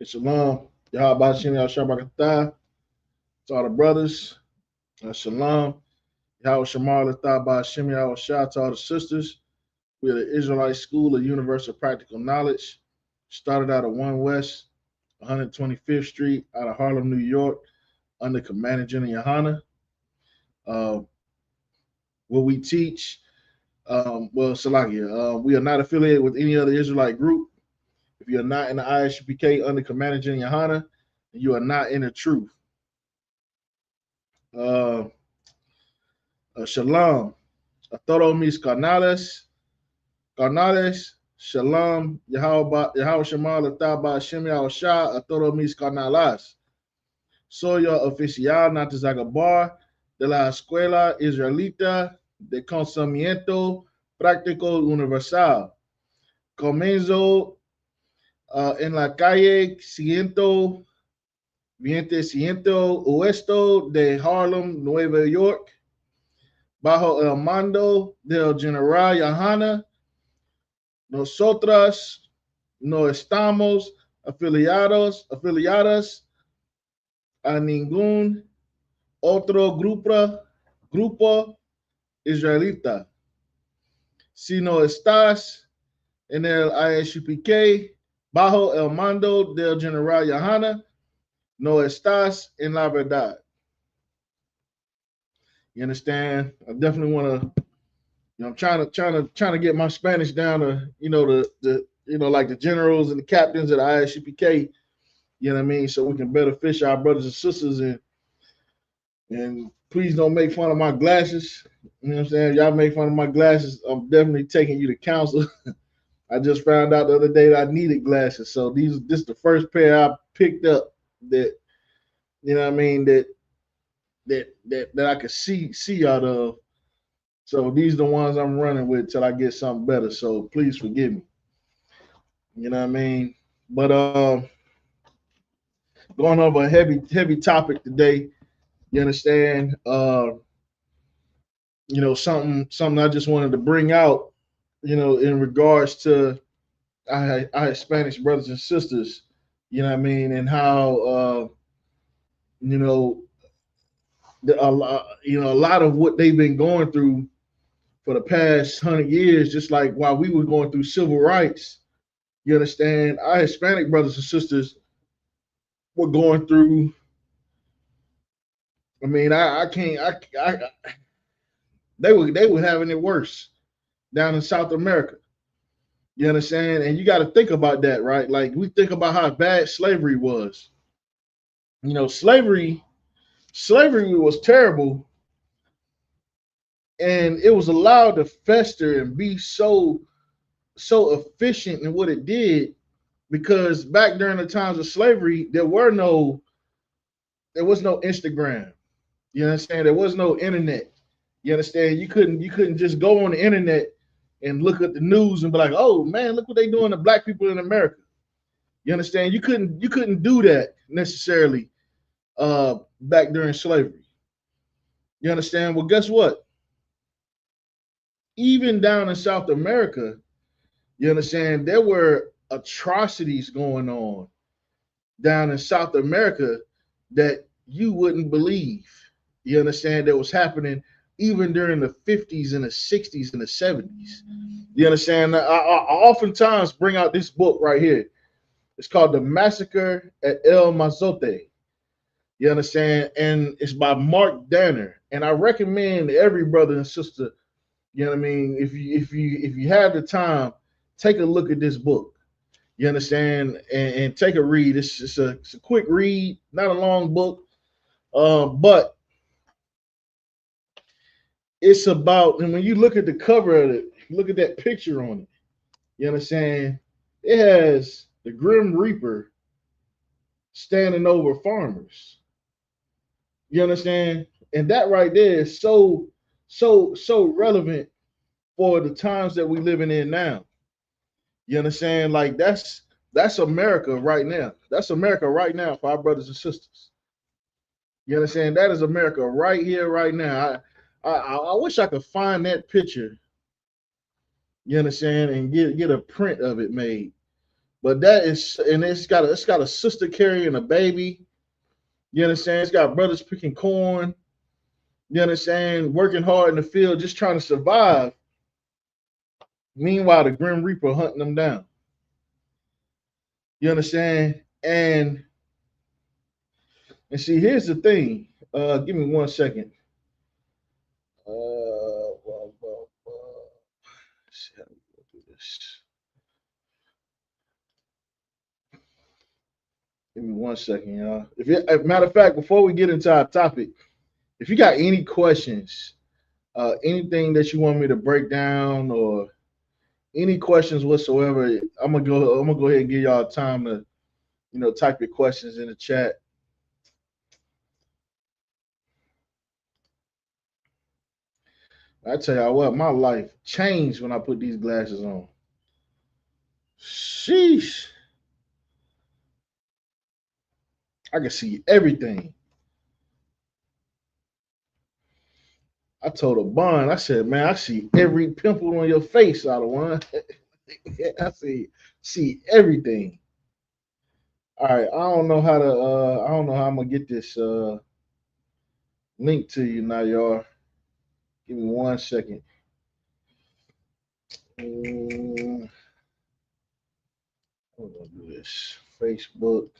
Shalom. Yahweh Shem Yahshabakatah. To all the brothers. Shalom. Yahweh Shamar Latah Ba'Shem Yahweh Shah to all the sisters. We are the Israelite School of Universal Practical Knowledge. Started out of 1 West, 125th Street, out of Harlem, New York, under Commander General Yohana. What we teach, Salakia, we are not affiliated with any other Israelite group. If you're not in the ISUPK under Commander General Yohana, you are not in the truth. Shalom. A todos mis carnales. Shalom. Yahweh Shema Lataba Shem Yahushua. A todos mis carnales. Soy oficial Natazagabar de la Escuela Israelita de Conocimiento Práctico Universal. Comienzo en la calle 100 oeste de Harlem, Nueva York, bajo el mando del general Yohana. Nosotras no estamos afiliadas a ningún otro grupo israelita. Si no estás en el ISUPK bajo el mando del general Yohana, no estás en la verdad. You understand? I definitely want to, I'm trying to get my Spanish down to, the like the generals and the captains of the ISUPK, you know what I mean? So we can better fish our brothers and sisters, and please don't make fun of my glasses. You know what I'm saying? Y'all make fun of my glasses, I'm definitely taking you to counsel. I just found out the other day that I needed glasses. So this is the first pair I picked up that, you know what I mean, that I could see out of. So these are the ones I'm running with till I get something better. So please forgive me. You know what I mean? But going over a heavy topic today. You understand? Something I just wanted to bring out, in regards to our Hispanic brothers and sisters, you know what I mean, and how a lot of what they've been going through for the past 100 years, just like while we were going through civil rights, you understand, our Hispanic brothers and sisters were going through. I mean, they were having it worse down in South America. You understand? And you got to think about that, right? Like we think about how bad slavery was. Slavery was terrible, and it was allowed to fester and be so efficient in what it did, because back during the times of slavery, there was no Instagram. You understand? There was no internet. You understand? You couldn't just go on the internet and look at the news and be like, oh man, look what they doing to black people in America. You understand? You couldn't do that necessarily back during slavery. You understand? Well, guess what? Even down in South America, you understand, there were atrocities going on down in South America that you wouldn't believe. You understand, that was happening even during the 50s and the 60s and the 70s. You understand? I oftentimes bring out this book right here. It's called The Massacre at El Mazote. You understand? And it's by Mark Danner. And I recommend every brother and sister, you know what I mean, if you have the time, take a look at this book. You understand? And take a read. It's a quick read, not a long book. But it's about, and when you look at the cover of it, look at that picture on it. You understand? It has the Grim Reaper standing over farmers. You understand? And that right there is so relevant for the times that we living in now. You understand? Like that's America right now. That's America right now for our brothers and sisters. You understand? That is America right here, right now. I wish I could find that picture. You understand? And get a print of it made. But that is, and it's got a sister carrying a baby. You understand? It's got brothers picking corn. You understand? Working hard in the field, just trying to survive. Meanwhile, the Grim Reaper hunting them down. You understand? And see, here's the thing. Give me 1 second. Let's see how we go through this. Give me 1 second, y'all. As a matter of fact, before we get into our topic, if you got any questions, anything that you want me to break down, or any questions whatsoever, I'm gonna go ahead and give y'all time to type your questions in the chat. I tell y'all what, my life changed when I put these glasses on. Sheesh, I can see everything. I told a bond, I said, man, I see every pimple on your face out of one. I see everything. All right, I don't know how I'm gonna get this link to you now, y'all. Give me 1 second. Mm, I'm gonna do this. Facebook.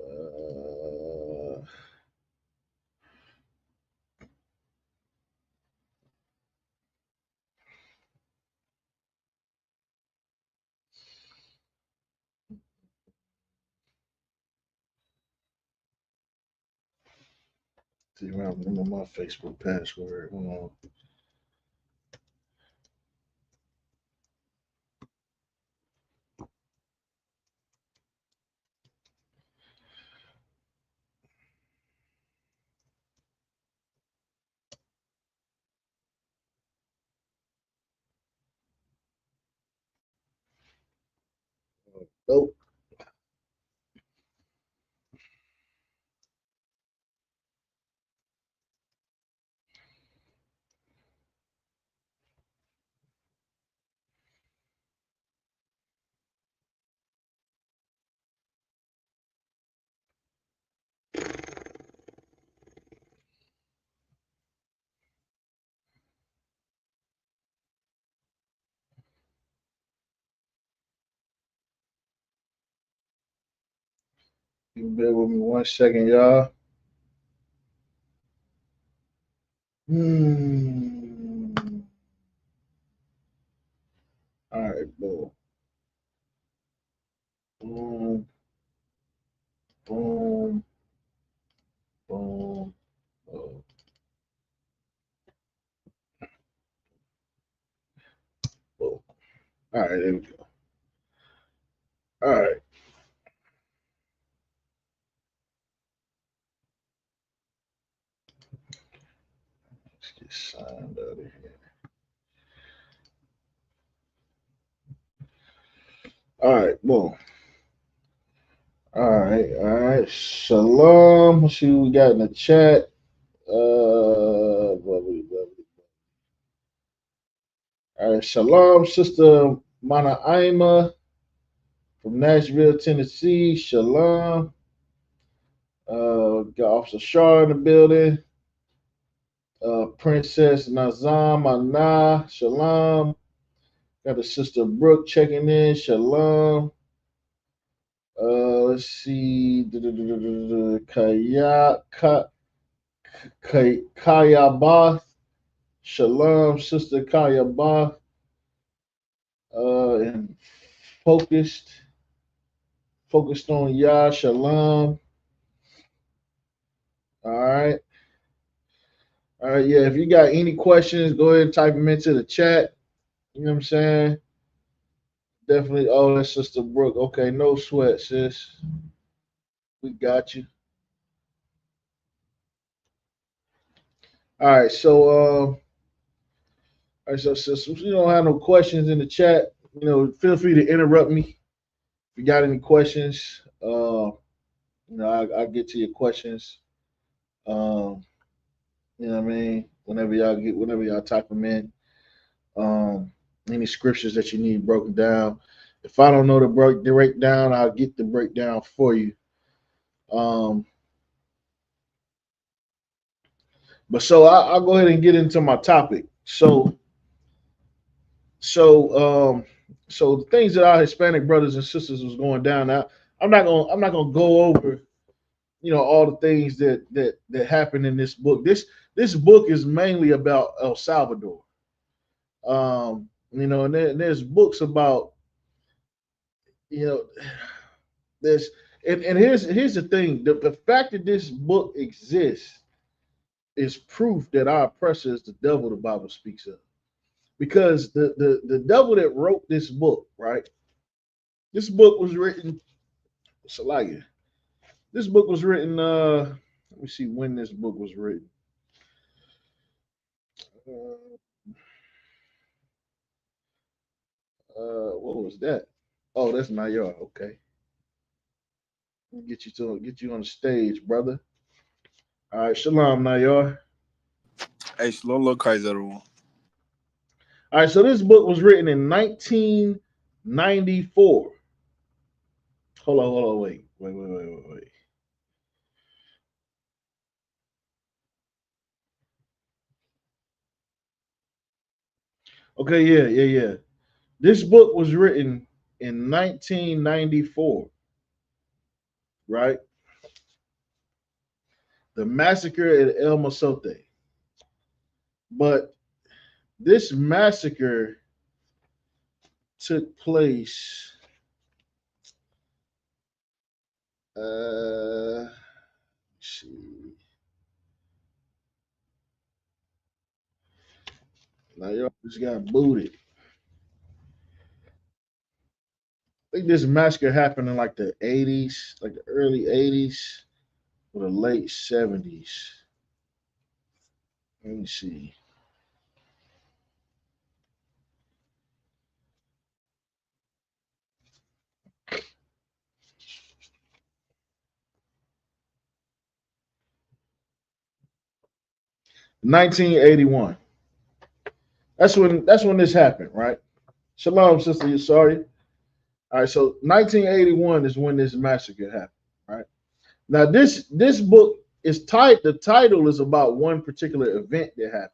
Uh, see, I remember my Facebook password. Hold on. Nope. You bear with me 1 second, y'all. Hmm. All right, boom, boom, boom, boom. Oh, boom. All right, there we go. All right, let's get signed out of here. All right, boom. All right. Shalom. Let's see what we got in the chat. Blah, blah, blah. All right, shalom, Sister Mana from Nashville, Tennessee. Shalom. Got Officer Shar in the building. Princess Nazam Ana. Shalom. Got the Sister Brooke checking in. Shalom. Let's see. Kaya Bath. Shalom, Sister Kaya Bath. And focused on Yah. Shalom. All right. All right. Yeah. If you got any questions, go ahead and type them into the chat. You know what I'm saying? Definitely. Oh, that's Sister Brooke. Okay. No sweat, sis. We got you. All right. All right. So, sis, if you don't have no questions in the chat, feel free to interrupt me. If you got any questions, I'll get to your questions. You know what I mean? Whenever y'all type them in. any scriptures that you need broken down. If I don't know the breakdown, I'll get the breakdown for you. Um, but so I'll go ahead and get into my topic. So um, so the things that our Hispanic brothers and sisters was going down. Now I'm not gonna go over all the things that happened in this book. This book is mainly about El Salvador. And there's books about you know there's and here's the thing: the fact that this book exists is proof that our oppressor is the devil. The Bible speaks of, because the devil that wrote this book, right? This book was written. Salaya. This book was written. Let me see when this book was written. What was that? Oh, that's Nayar. Okay, get you on the stage, brother. All right, shalom, Nayar. Hey, Shalom Kaiser everyone. All right, so this book was written in 1994. Hold on, wait. Okay, yeah. This book was written in 1994, right? The massacre at El Mosote. But this massacre took place. Let's see. Now y'all just got booted. I think this massacre happened in like the 80s, like the early 80s or the late 70s. Let me see. 1981. That's when this happened, right? Shalom, sister. You sorry? All right. So 1981 is when this massacre happened, right? Now this book is tied. The title is about one particular event that happened,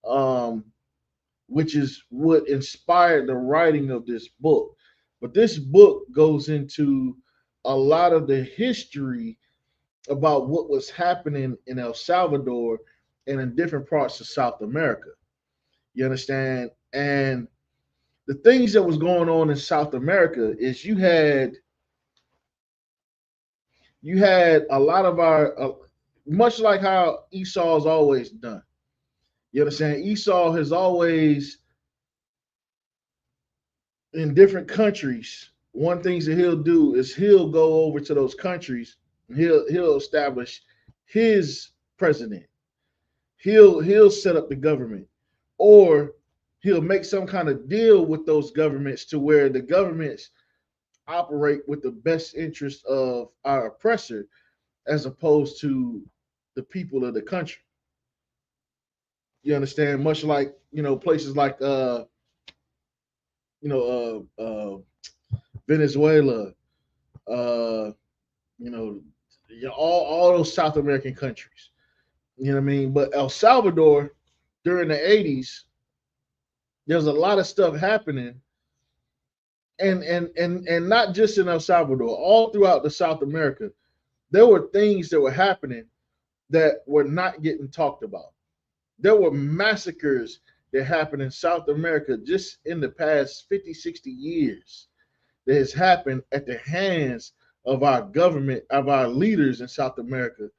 um, which is what inspired the writing of this book. But this book goes into a lot of the history about what was happening in El Salvador and in different parts of South America. You understand? And the things that was going on in South America is you had a lot of our much like how Esau's always done. You understand? Esau has always in different countries. One things that he'll do is he'll go over to those countries and he'll establish his president. He'll set up the government, or he'll make some kind of deal with those governments to where the governments operate with the best interest of our oppressor as opposed to the people of the country. You understand? Much like places like you know Venezuela, uh, you know, all those South American countries. You know what I mean? But El Salvador during the 80s, there's a lot of stuff happening, and not just in El Salvador, all throughout the South America, there were things that were happening that were not getting talked about. There were massacres that happened in South America just in the past 50, 60 years that has happened at the hands of our government, of our leaders in South America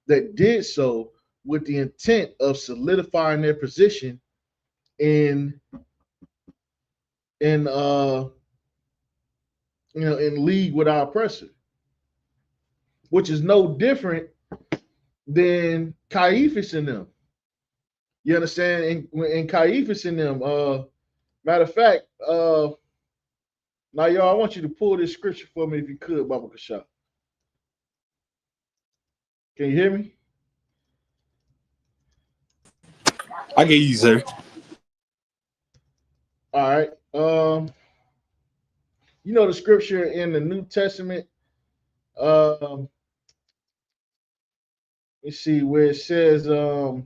that did so with the intent of solidifying their position in in in league with our oppressor, which is no different than Caiaphas and them. You understand? And Caiaphas and them. Matter of fact, now y'all, I want you to pull this scripture for me if you could, Baba Kasha. Can you hear me? I get you, sir. All right. You know the scripture in the New Testament. Um, let's see where it says. Where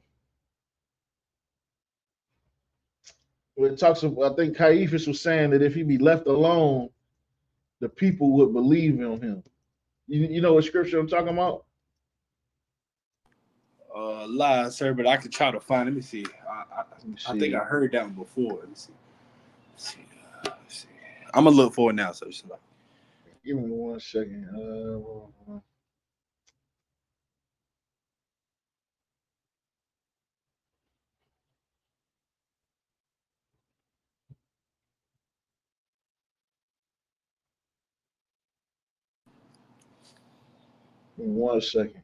it talks about. I think Caiaphas was saying that if he be left alone, the people would believe in him. You know what scripture I'm talking about? Lie, sir, but I could try to find. Let me see. Let me I think I see. heard that one before. Let me see. Let's see. Let's see. I'm gonna look for it now. So just like, Give me 1 second. Give me 1 second.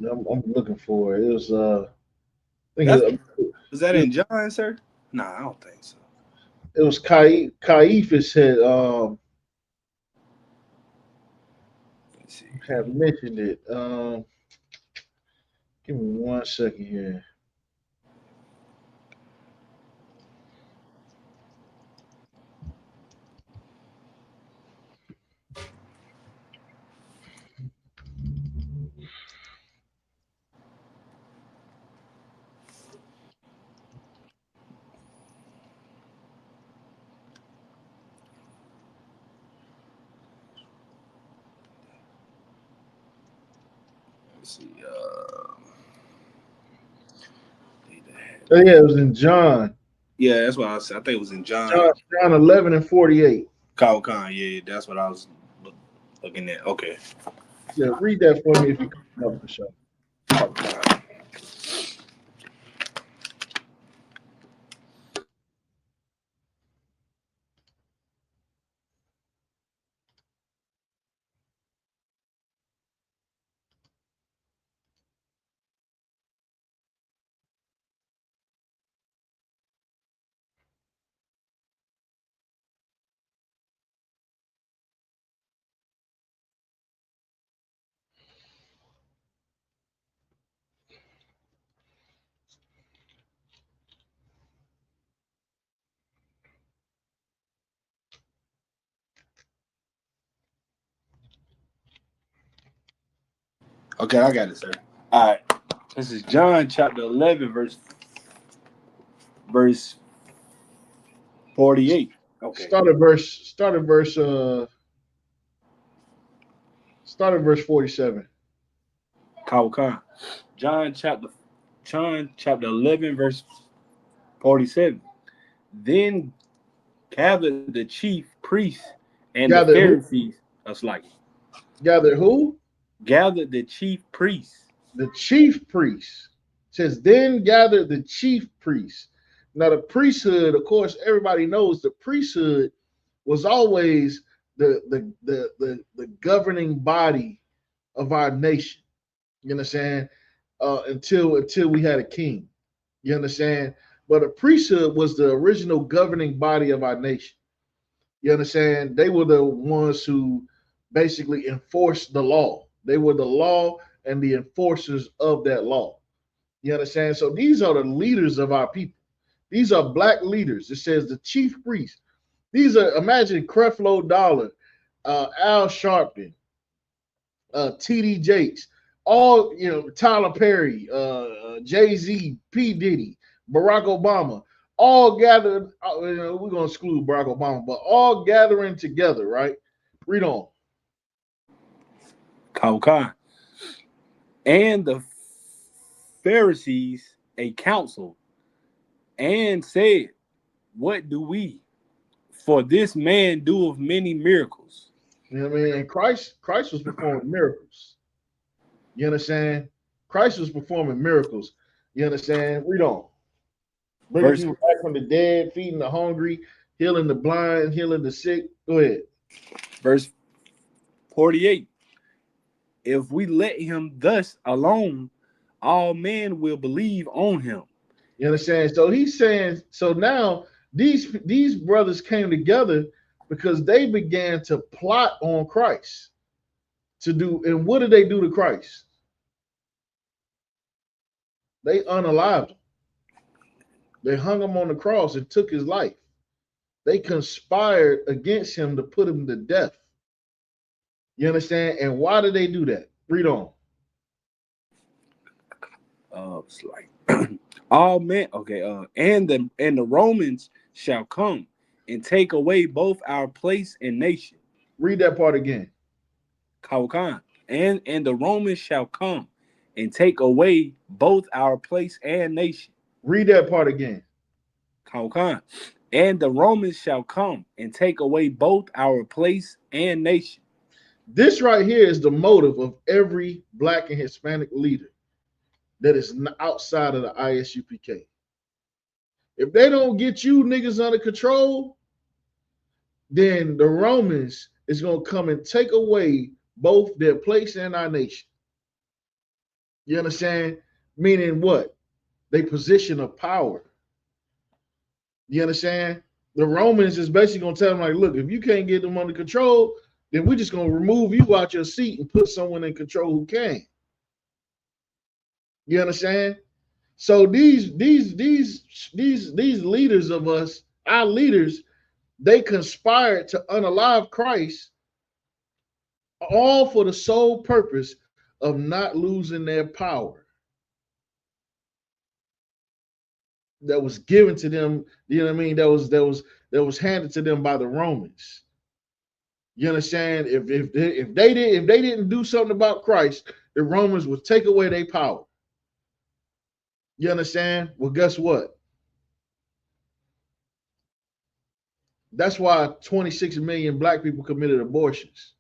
I'm looking for it. It was I think that's was that it, in John, sir? Nah, I don't think so. it was Caiaphas Let's see. had mentioned it. Give me 1 second here. Let's see. Oh, yeah, it was in John. Yeah, that's what I said. I think it was in John. John 11:48. Kyle Khan. Yeah, that's what I was looking at. Okay. Yeah, read that for me if you come up for sure. Kyle Khan. Okay, I got it, sir. All right. This is John chapter 11, verse 48. Okay. Start at verse 47. Kyle Khan. John chapter John chapter 11, verse 47. Then gathered the chief priests and the Gather who? Pharisees. That's like Gather who? gathered the chief priests. The chief priests. It says, then gathered the chief priests. Now, the priesthood, of course, everybody knows the priesthood was always the governing body of our nation. You understand? Until we had a king. You understand? But a priesthood was the original governing body of our nation. You understand? They were the ones who basically enforced the law. They were the law and the enforcers of that law. You understand? So these are the leaders of our people. These are black leaders. It says the chief priest. These are, imagine Creflo Dollar, Al Sharpton, TD Jakes, all, Tyler Perry, Jay Z, P Diddy, Barack Obama, all gathered. We're gonna exclude Barack Obama, but all gathering together, right? Read on. Kyle Khan. And the Pharisees a council and said, what do we? For this man doeth many miracles. You know what I mean? And Christ was performing miracles. You understand? Christ was performing miracles. You understand? Read on. Bringing Verse people back from the dead, feeding the hungry, healing the blind, healing the sick. Go ahead. verse 48. If we let him thus alone, all men will believe on him. You understand? So he's saying, so now these brothers came together because they began to plot on Christ to do, and what did they do to Christ? They unalived him. They hung him on the cross and took his life. They conspired against him to put him to death. You understand? And why did they do that? Read on. It's like all men. Okay. And the Romans shall come and take away both our place and nation. Read that part again. Khan. And the Romans shall come and take away both our place and nation. Read that part again. Khan. And the Romans shall come and take away both our place and nation. This right here is the motive of every black and Hispanic leader that is outside of the ISUPK. If they don't get you niggas under control, then the Romans is going to come and take away both their place and our nation. You understand? Meaning what? They position of power. You understand? The Romans is basically going to tell them, like, look, if you can't get them under control, then we're just going to remove you out your seat and put someone in control who can. You understand? So these leaders of us, our leaders, they conspired to unalive Christ, all for the sole purpose of not losing their power that was given to them. You know what I mean? That was handed to them by the Romans. You understand? If they didn't do something about Christ, the Romans would take away their power. You understand? Well, guess what? That's why 26 million black people committed abortions,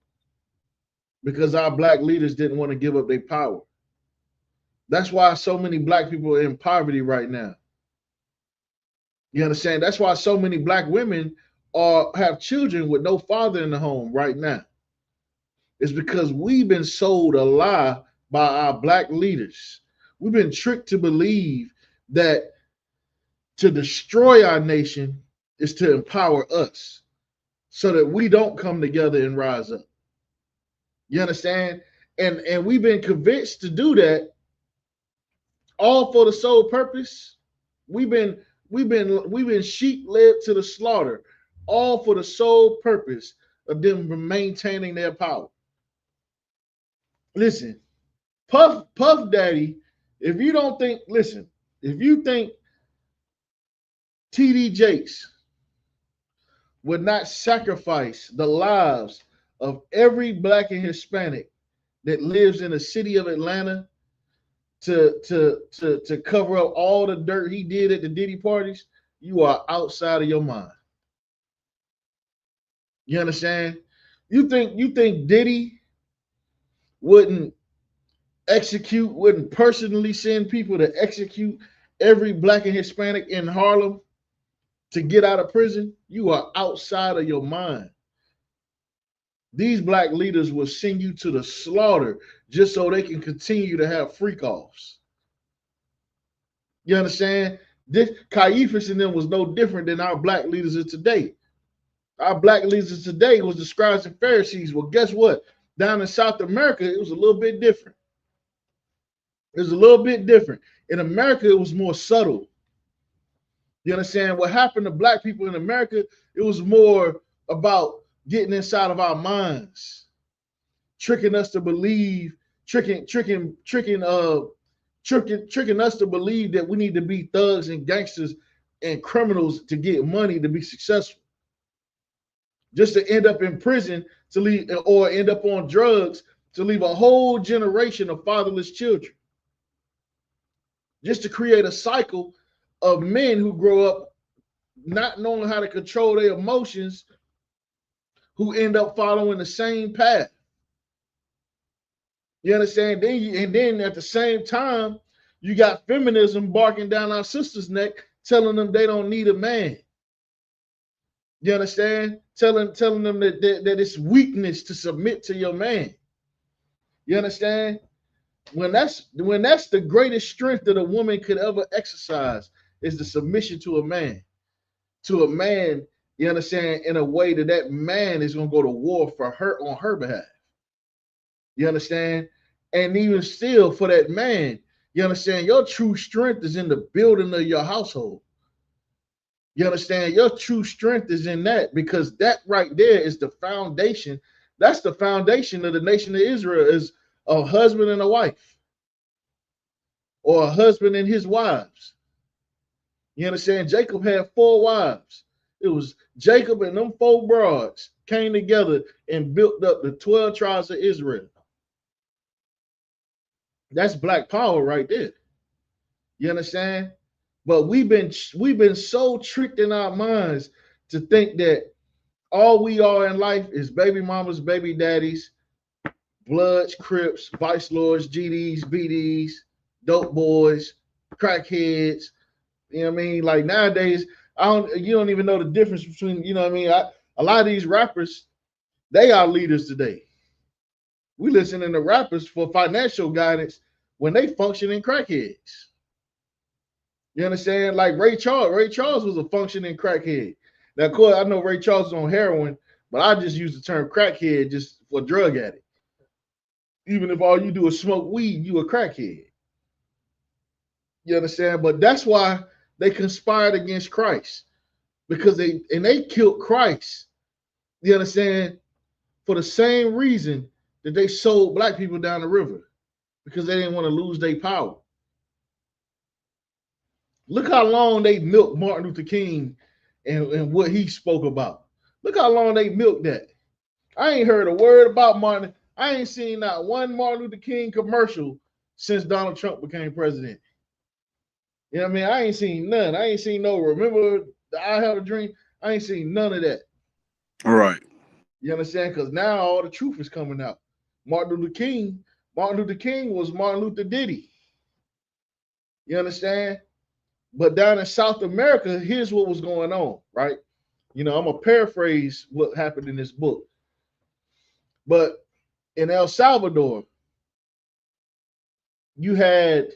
because our black leaders didn't want to give up their power. That's why so many black people are in poverty right now. You understand? That's why so many black women have children with no father in the home right now. It's because we've been sold a lie by our black leaders. We've been tricked to believe that to destroy our nation is to empower us so that we don't come together and rise up. You understand? And we've been convinced to do that all for the sole purpose. We've been sheep led to the slaughter, all for the sole purpose of them maintaining their power. Listen, Puff Daddy, if you don't think, listen, if you think TD Jakes would not sacrifice the lives of every black and Hispanic that lives in the city of Atlanta to cover up all the dirt he did at the Diddy parties, you are outside of your mind. You understand? You think Diddy wouldn't personally send people to execute every black and Hispanic in Harlem to get out of prison? You are outside of your mind. These black leaders will send you to the slaughter just so they can continue to have freak offs. You understand? This Caiaphas and them was no different than our black leaders of today. Our black leaders today was the scribes and Pharisees. Well, guess what? Down in South America, it was a little bit different. It was a little bit different. In America, it was more subtle. You understand? What happened to black people in America, it was more about getting inside of our minds, tricking us to believe, tricking us to believe that we need to be thugs and gangsters and criminals to get money to be successful. Just to end up in prison to leave, or end up on drugs to leave a whole generation of fatherless children. Just to create a cycle of men who grow up not knowing how to control their emotions, who end up following the same path. You understand? Then at the same time, you got feminism barking down our sisters' neck, telling them they don't need a man. You understand? Telling them that it's weakness to submit to your man. You understand? When that's the greatest strength that a woman could ever exercise is the submission to a man. To a man, you understand, in a way that man is going to go to war for her on her behalf. You understand? And even still, for that man, you understand, your true strength is in the building of your household. You understand? Your true strength is in that, because that right there is the foundation. That's the foundation of the nation of Israel, is a husband and a wife, or a husband and his wives. You understand? Jacob had 4 wives. It was Jacob and them 4 broads came together and built up the 12 tribes of Israel. That's black power right there. You understand? But we've been so tricked in our minds to think that all we are in life is baby mamas, baby daddies, Bloods, Crips, Vice Lords, GDs, BDs, dope boys, crackheads. You know what I mean? Like nowadays, you don't even know the difference between, you know what I mean? A lot of these rappers, they are leaders today. We listening to rappers for financial guidance when they functioning crackheads. You understand? Like Ray Charles. Ray Charles was a functioning crackhead. Now, of course, I know Ray Charles is on heroin, but I just use the term crackhead just for drug addict. Even if all you do is smoke weed, you a crackhead. You understand? But that's why they conspired against Christ, because they killed Christ. You understand? For the same reason that they sold black people down the river, because they didn't want to lose their power. Look how long they milked Martin Luther King and what he spoke about. Look how long they milked that. I ain't heard a word about Martin. I ain't seen not one Martin Luther King commercial since Donald Trump became president. You know what I mean? I ain't seen none. I ain't seen no remember I Have a Dream. I ain't seen none of that. All right. You understand? Because now all the truth is coming out. Martin Luther King was Martin Luther Diddy. You understand? But down in South America, here's what was going on, right? You know, I'm gonna paraphrase what happened in this book. But in El Salvador, you had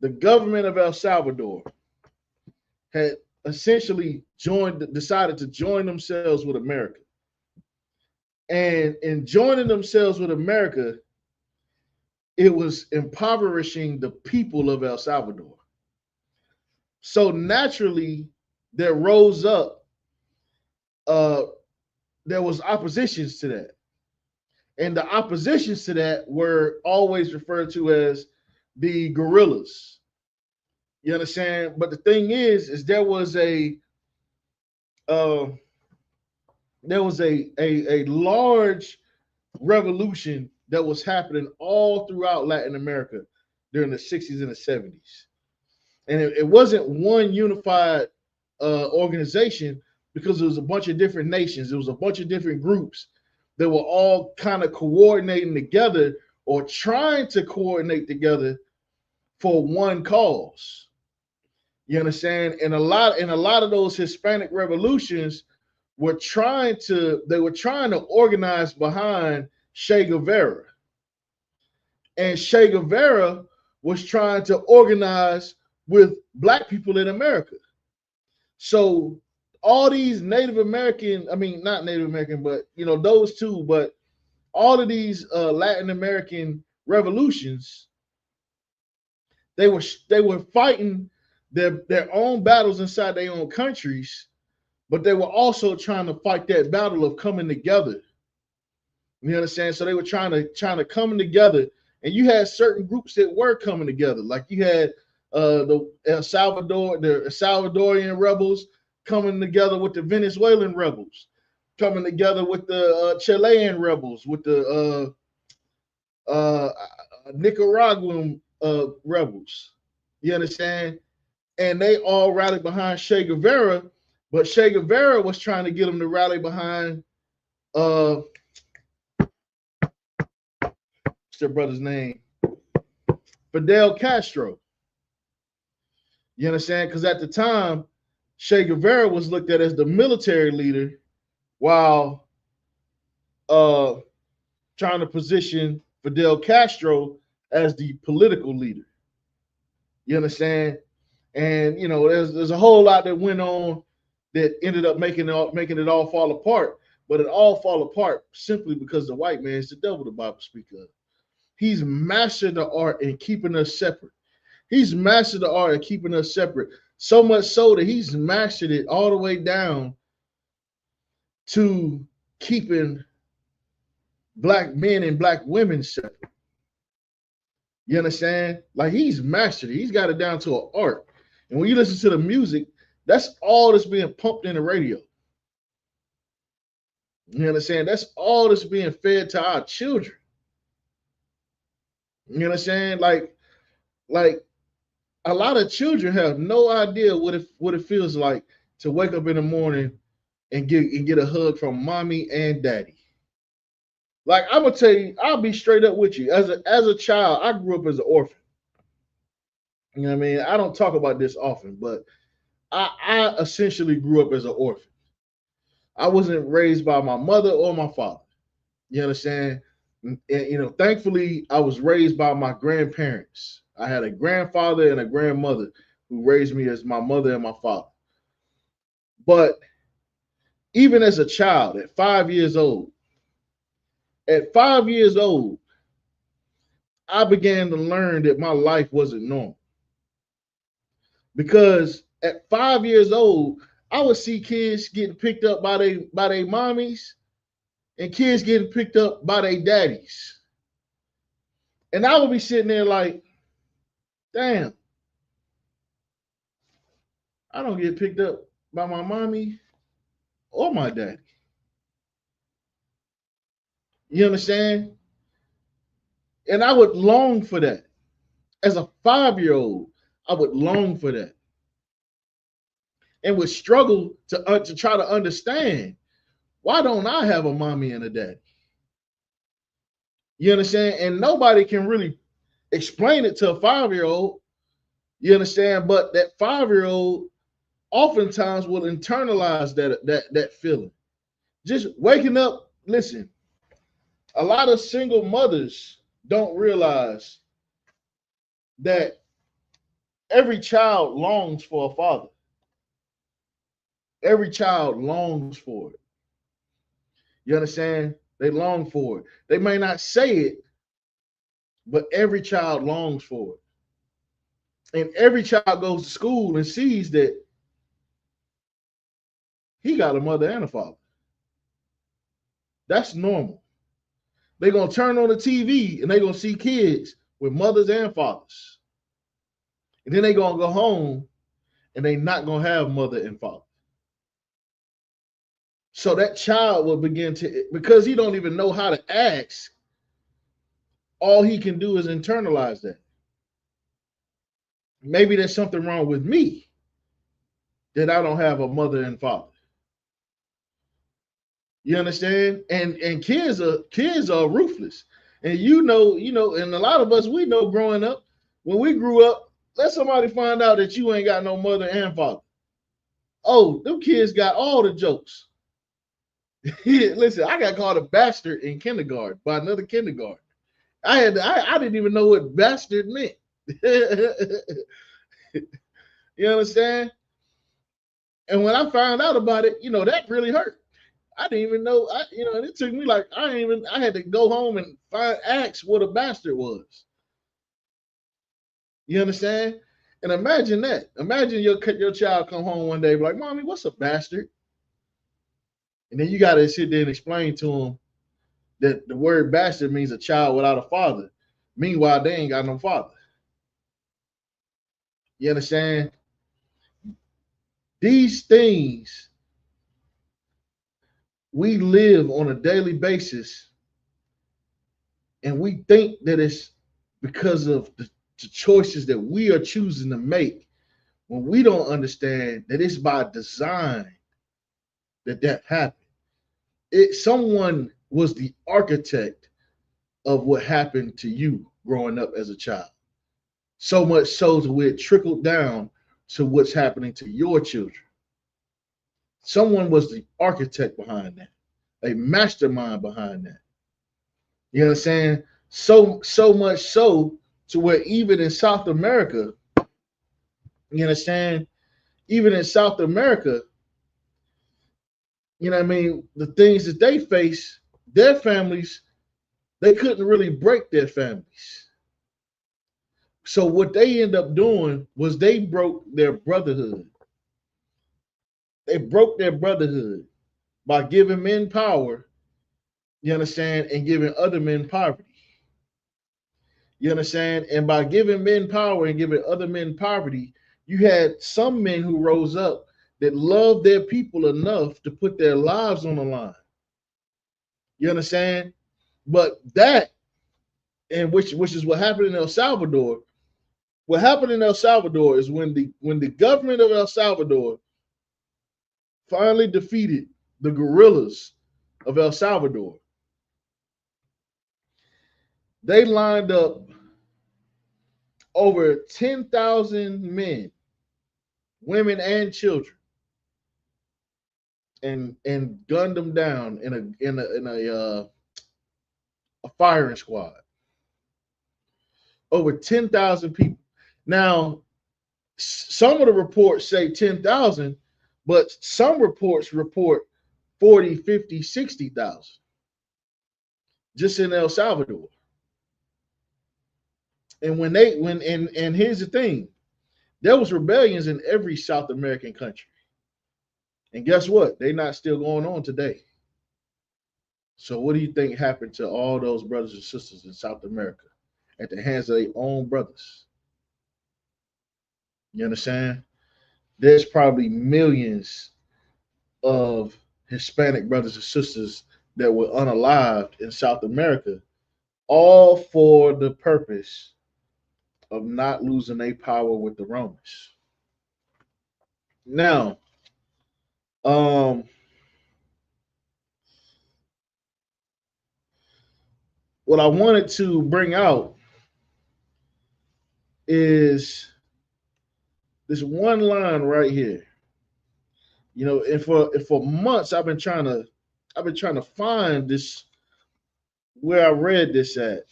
the government of El Salvador had essentially decided to join themselves with America. And in joining themselves with America, it was impoverishing the people of El Salvador. So naturally, there rose up, uh, there was oppositions to that. And the oppositions to that were always referred to as the guerrillas. You understand? But the thing is uh, there was a large revolution that was happening all throughout Latin America during the 60s and the 70s. And it wasn't one unified organization, because it was a bunch of different nations. It was a bunch of different groups that were all kind of coordinating together, or trying to coordinate together for one cause. You understand? And a lot of those Hispanic revolutions were trying to organize behind Che Guevara. And Che Guevara was trying to organize with black people in America. So all these Native American, I mean not Native American, but those two, but all of these Latin American revolutions, they were fighting their own battles inside their own countries, but they were also trying to fight that battle of coming together. You understand? So they were trying to come together, and you had certain groups that were coming together. Like you had the Salvadorian rebels coming together with the Venezuelan rebels, coming together with the Chilean rebels, with the Nicaraguan rebels. You understand? And they all rallied behind Che Guevara, but Che Guevara was trying to get them to rally behind what's their brother's name? Fidel Castro. You understand? Because at the time, Che Guevara was looked at as the military leader, while uh, trying to position Fidel Castro as the political leader. You understand? And there's a whole lot that went on that ended up making it all fall apart. But it all fall apart simply because the white man is the devil, the Bible speaks of. He's mastered the art in keeping us separate. He's mastered the art of keeping us separate. So much so that he's mastered it all the way down to keeping black men and black women separate. You understand? Like he's mastered it. He's got it down to an art. And when you listen to the music, that's all that's being pumped in the radio. You understand? That's all that's being fed to our children. You understand? Like a lot of children have no idea what it feels like to wake up in the morning and get a hug from mommy and daddy. Like I'm gonna tell you, I'll be straight up with you. As a child, I grew up as an orphan. You know what I mean? I don't talk about this often, but I essentially grew up as an orphan. I wasn't raised by my mother or my father. You understand? And thankfully, I was raised by my grandparents. I had a grandfather and a grandmother who raised me as my mother and my father. But even as a child, at 5 years old, I began to learn that my life wasn't normal. Because at 5 years old, I would see kids getting picked up by their mommies and kids getting picked up by their daddies. And I would be sitting there like, damn, I don't get picked up by my mommy or my daddy. You understand? And I would long for that. As a 5 year old, I would long for that and would struggle to try to understand, why don't I have a mommy and a daddy? You understand? And nobody can really explain it to a 5 year old. You understand? But that 5 year old oftentimes will internalize that feeling. Just waking up, listen, a lot of single mothers don't realize that every child longs for a father. Every child longs for it. You understand? They long for it. They may not say it, but every child longs for it. And every child goes to school and sees that he got a mother and a father. That's normal. They're going to turn on the TV and they're going to see kids with mothers and fathers. And then they're going to go home and they're not going to have mother and father. So that child will begin to, because he don't even know how to ask, all he can do is internalize that. Maybe there's something wrong with me that I don't have a mother and father. You understand? And kids are ruthless. And and a lot of us, we know growing up, when we grew up, let somebody find out that you ain't got no mother and father. Oh, them kids got all the jokes. Listen, I got called a bastard in kindergarten by another kindergarten. I didn't even know what bastard meant. You understand? And when I found out about it, that really hurt. I didn't even know. And it took me like I had to go home and ask what a bastard was. You understand? And imagine that. Imagine your child come home one day, be like, "Mommy, what's a bastard?" And then you got to sit there and explain to them that the word bastard means a child without a father. Meanwhile, they ain't got no father. You understand? These things we live on a daily basis, and we think that it's because of the choices that we are choosing to make, when we don't understand that it's by design that happened. Someone was the architect of what happened to you growing up as a child. So much so to where it trickled down to what's happening to your children. Someone was the architect behind that, a mastermind behind that. You know what I'm saying? So much so to where even in South America, you understand, even in South America, you know what I mean, the things that they face, their families, they couldn't really break their families. So what they end up doing was they broke their brotherhood. They broke their brotherhood by giving men power, you understand, and giving other men poverty. You understand? And by giving men power and giving other men poverty, you had some men who rose up that loved their people enough to put their lives on the line. You understand? But that, and which is what happened in El Salvador. What happened in El Salvador is when the government of El Salvador finally defeated the guerrillas of El Salvador, they lined up over 10,000 men, women, and children, and gunned them down in a firing squad. Over 10,000 people. Now, some of the reports say 10,000, but some reports report 40, 50, 60,000 just in El Salvador. And and here's the thing, there was rebellions in every South American country. And guess what? They're not still going on today. So what do you think happened to all those brothers and sisters in South America at the hands of their own brothers? You understand? There's probably millions of Hispanic brothers and sisters that were unalived in South America, all for the purpose of not losing their power with the Romans. Now, um, what I wanted to bring out is this one line right here. You know, and for months I've been trying to find this where I read this at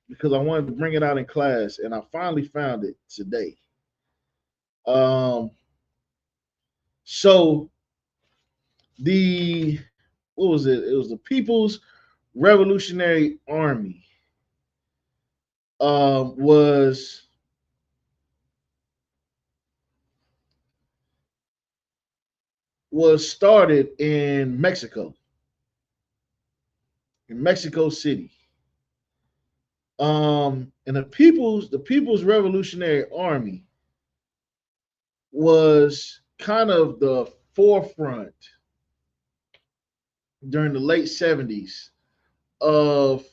because I wanted to bring it out in class, and I finally found it today. Um, so the what was it? It was the People's Revolutionary Army. Was started in Mexico City. And the People's Revolutionary Army was kind of the forefront during the late 70s of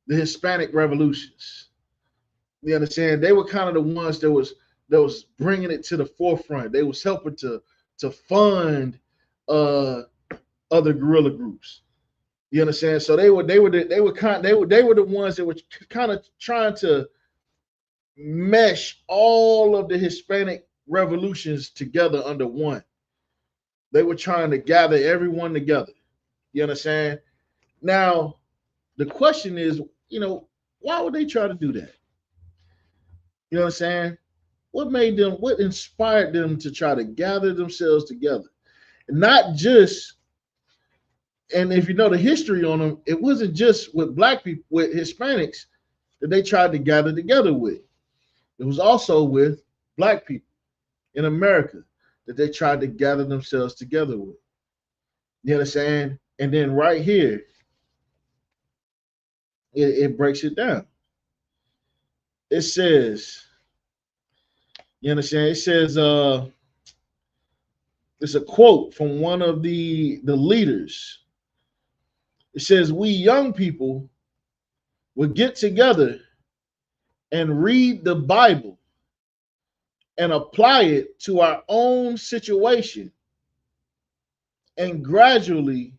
the Hispanic revolutions. You understand? They were kind of the ones that was bringing it to the forefront. They was helping to fund uh, other guerrilla groups. You understand? So they were the ones that were kind of trying to mesh all of the Hispanic revolutions together under one. They were trying to gather everyone together. You understand? Now, the question is, why would they try to do that? You know what I'm saying? What inspired them to try to gather themselves together? Not just, and if you know the history on them, it wasn't just with black people, with Hispanics that they tried to gather together with. It was also with black people in America that they tried to gather themselves together with. You understand? And then right here, it breaks it down. It says, you understand? It says, it's a quote from one of the leaders. It says, "We young people would get together and read the Bible and apply it to our own situation. And gradually,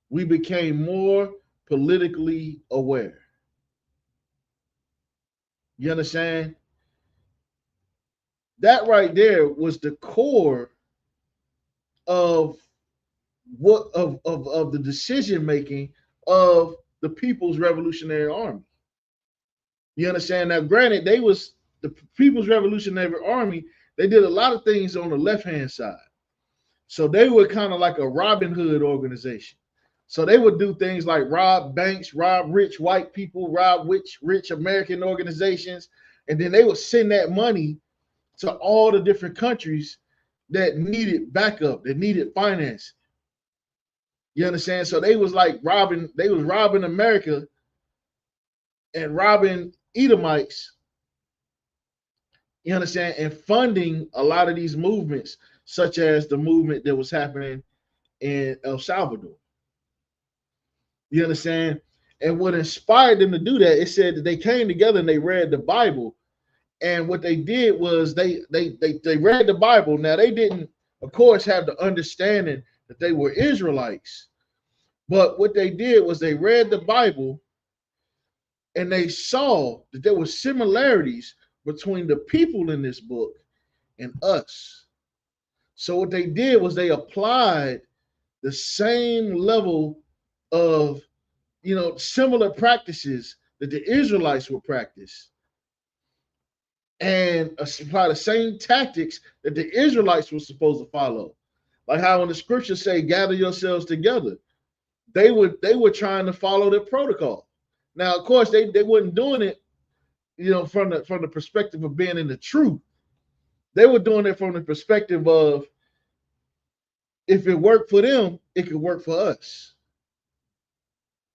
we became more politically aware." You understand? That right there was the core of of the decision making of the People's Revolutionary Army. You understand? Now, granted, the People's Revolutionary Army. They did a lot of things on the left hand side, so they were kind of like a Robin Hood organization. So they would do things like rob banks, rob rich white people, rob rich American organizations, And then they would send that money to all the different countries that needed backup, that needed finance. You understand? So they was robbing America and robbing Edomites, you understand, and funding a lot of these movements, such as the movement that was happening in El Salvador. You understand? And what inspired them to do that, it said that they came together and they read the Bible. And what they did was they read the Bible. Now they didn't, of course, have the understanding that they were Israelites. But what they did was they read the Bible and they saw that there were similarities between the people in this book and us. So what they did was they applied the same level of, similar practices that the Israelites would practice, and apply the same tactics that the Israelites were supposed to follow. Like how when the scriptures say, gather yourselves together, they were trying to follow their protocol. Now, of course, they weren't doing it, from the perspective of being in the truth. They were doing it from the perspective of, if it worked for them, it could work for us.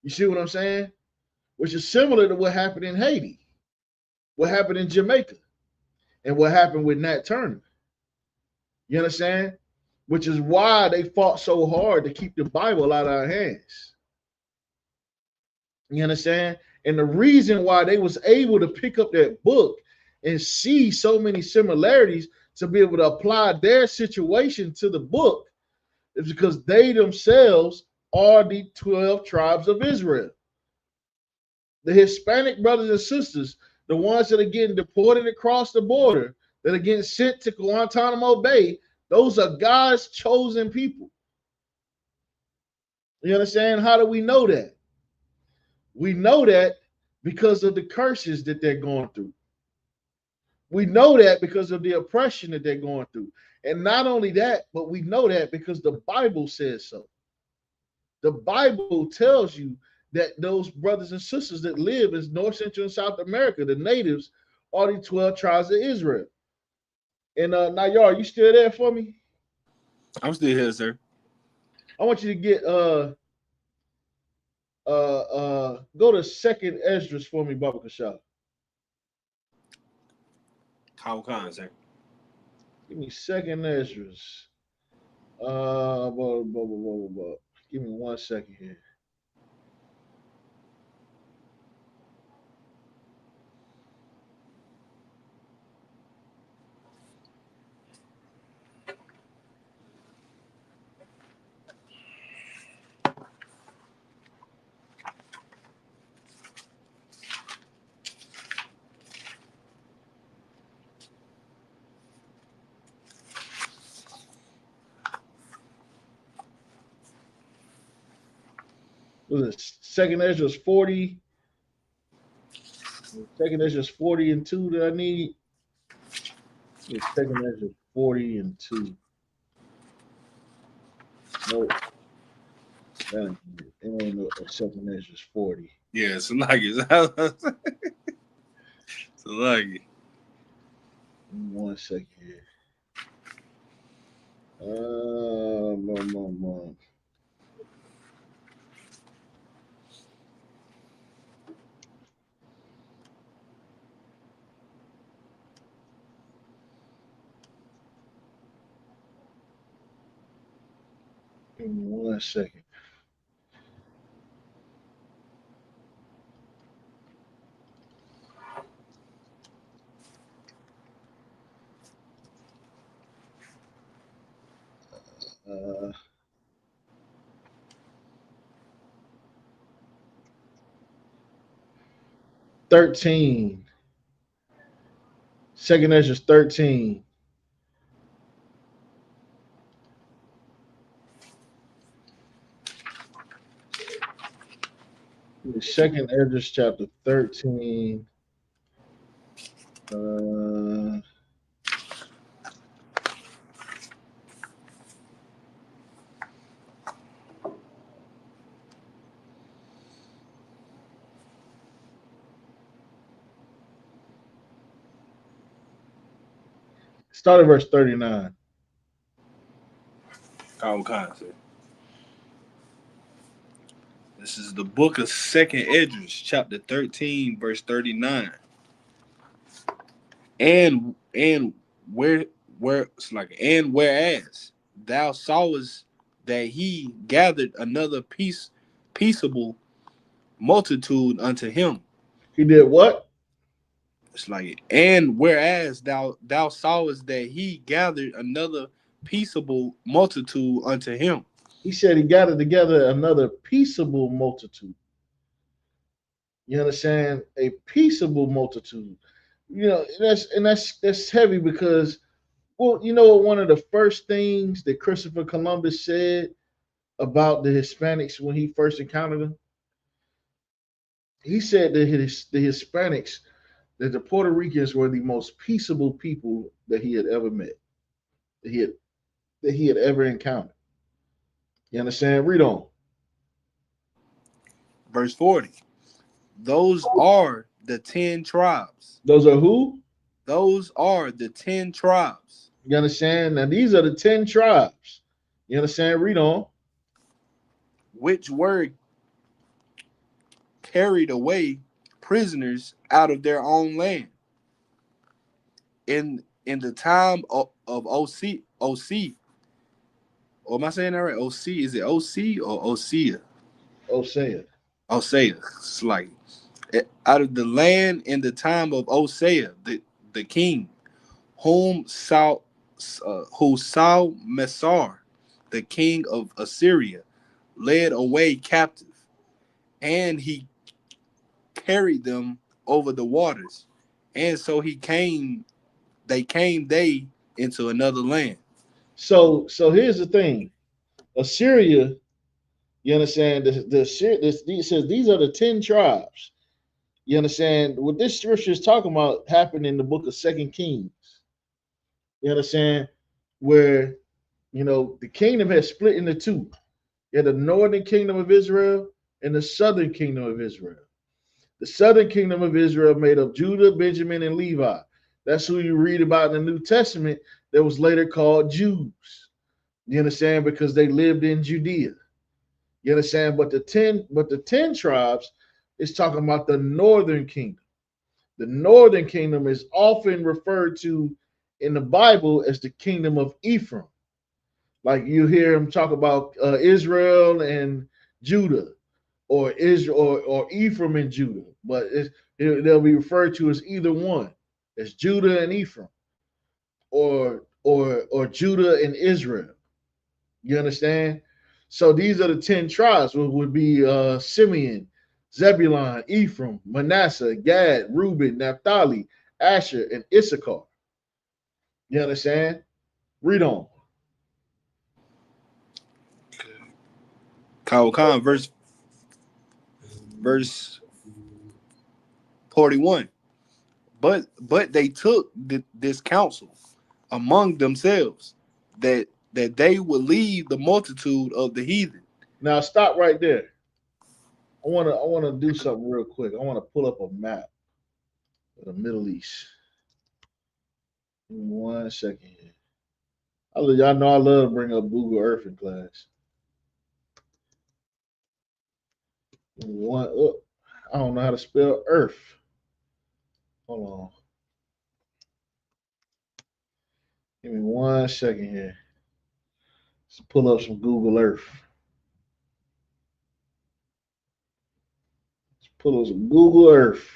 You see what I'm saying? Which is similar to what happened in Haiti, what happened in Jamaica, and what happened with Nat Turner. You understand? Which is why they fought so hard to keep the Bible out of our hands. You understand? And the reason why they was able to pick up that book and see so many similarities to be able to apply their situation to the book is because they themselves are the 12 tribes of Israel. The Hispanic brothers and sisters, the ones that are getting deported across the border, that are getting sent to Guantanamo Bay, those are God's chosen people. You understand? How do we know that? We know that because of the curses that they're going through. We know that because of the oppression that they're going through. And not only that, but we know that because the Bible says so. The Bible tells you that those brothers and sisters that live in North, Central, and South America, the natives, are the 12 tribes of Israel. And Nayar, you still there for me? I'm still here, sir. I want you to get go to second Esdras for me, Baba Kasha. How kind, sir? Give me second Esdras. Blah, blah, blah, blah, blah, blah. Give me 1 second here. Was it second Esdras 40? Second Esdras 40 and 2 that I need? It's second Esdras 40 and 2. No, that ain't no second Esdras 40. Yeah, it's like it's like 1 second here. Mom. Give me 1 second. Uh, 13. Second Esdras 13. Second Esdras chapter 13. Uh, Start at verse 39. Kyle Khan said. This is the book of Second Esdras, chapter 13, verse 39. And where it's like, and whereas thou sawest that he gathered another peaceable multitude unto him. He did what? It's like, and whereas thou sawest that he gathered another peaceable multitude unto him. He said he gathered together another peaceable multitude. You understand? A peaceable multitude. You know, that's heavy because, well, you know, one of the first things that Christopher Columbus said about the Hispanics when he first encountered them, he said that the Hispanics, that the Puerto Ricans were the most peaceable people that he had ever met, that he had ever encountered. You understand? Read on. Verse 40. Those are the 10 tribes. Those are who? Those are the 10 tribes. You understand? Now these are the 10 tribes. You understand? Read on. Which were carried away prisoners out of their own land in the time of OC. Or am I saying that right? OC, is it OC or Osea? Osea. Osea. It's like, out of the land in the time of Osea, the king, whom who Sal Mesar, the king of Assyria, led away captive, and he carried them over the waters, and so they into another land. So here's the thing. Assyria, you understand, it says these are the 10 tribes. You understand what this scripture is talking about happened in the book of Second Kings. You understand? Where, you know, the kingdom has split into two. You had the northern kingdom of Israel and the southern kingdom of Israel. The southern kingdom of Israel made of Judah, Benjamin, and Levi. That's who you read about in the New Testament that was later called Jews. You understand? Because they lived in Judea. You understand? But the ten tribes is talking about the northern kingdom. The northern kingdom is often referred to in the Bible as the kingdom of Ephraim. Like you hear him talk about Israel and Judah, or Israel or Ephraim and Judah, but they'll be referred to as either one, as Judah and Ephraim, or Judah and Israel. You understand? So these are the 10 tribes, would be Simeon, Zebulun, Ephraim, Manasseh, Gad, Reuben, Naphtali, Asher, and Issachar. You understand? Read on. Kyle Khan, verse 41. But they took this counsel among themselves, that they would leave the multitude of the heathen. Now stop right there. I wanna do something real quick. I want to pull up a map of the Middle East. Give me 1 second here. Y'all know I love to bring up Google Earth in class. Give me one. Oh, I don't know how to spell Earth. Hold on. Give me 1 second here. Let's pull up some Google Earth. Let's pull up some Google Earth.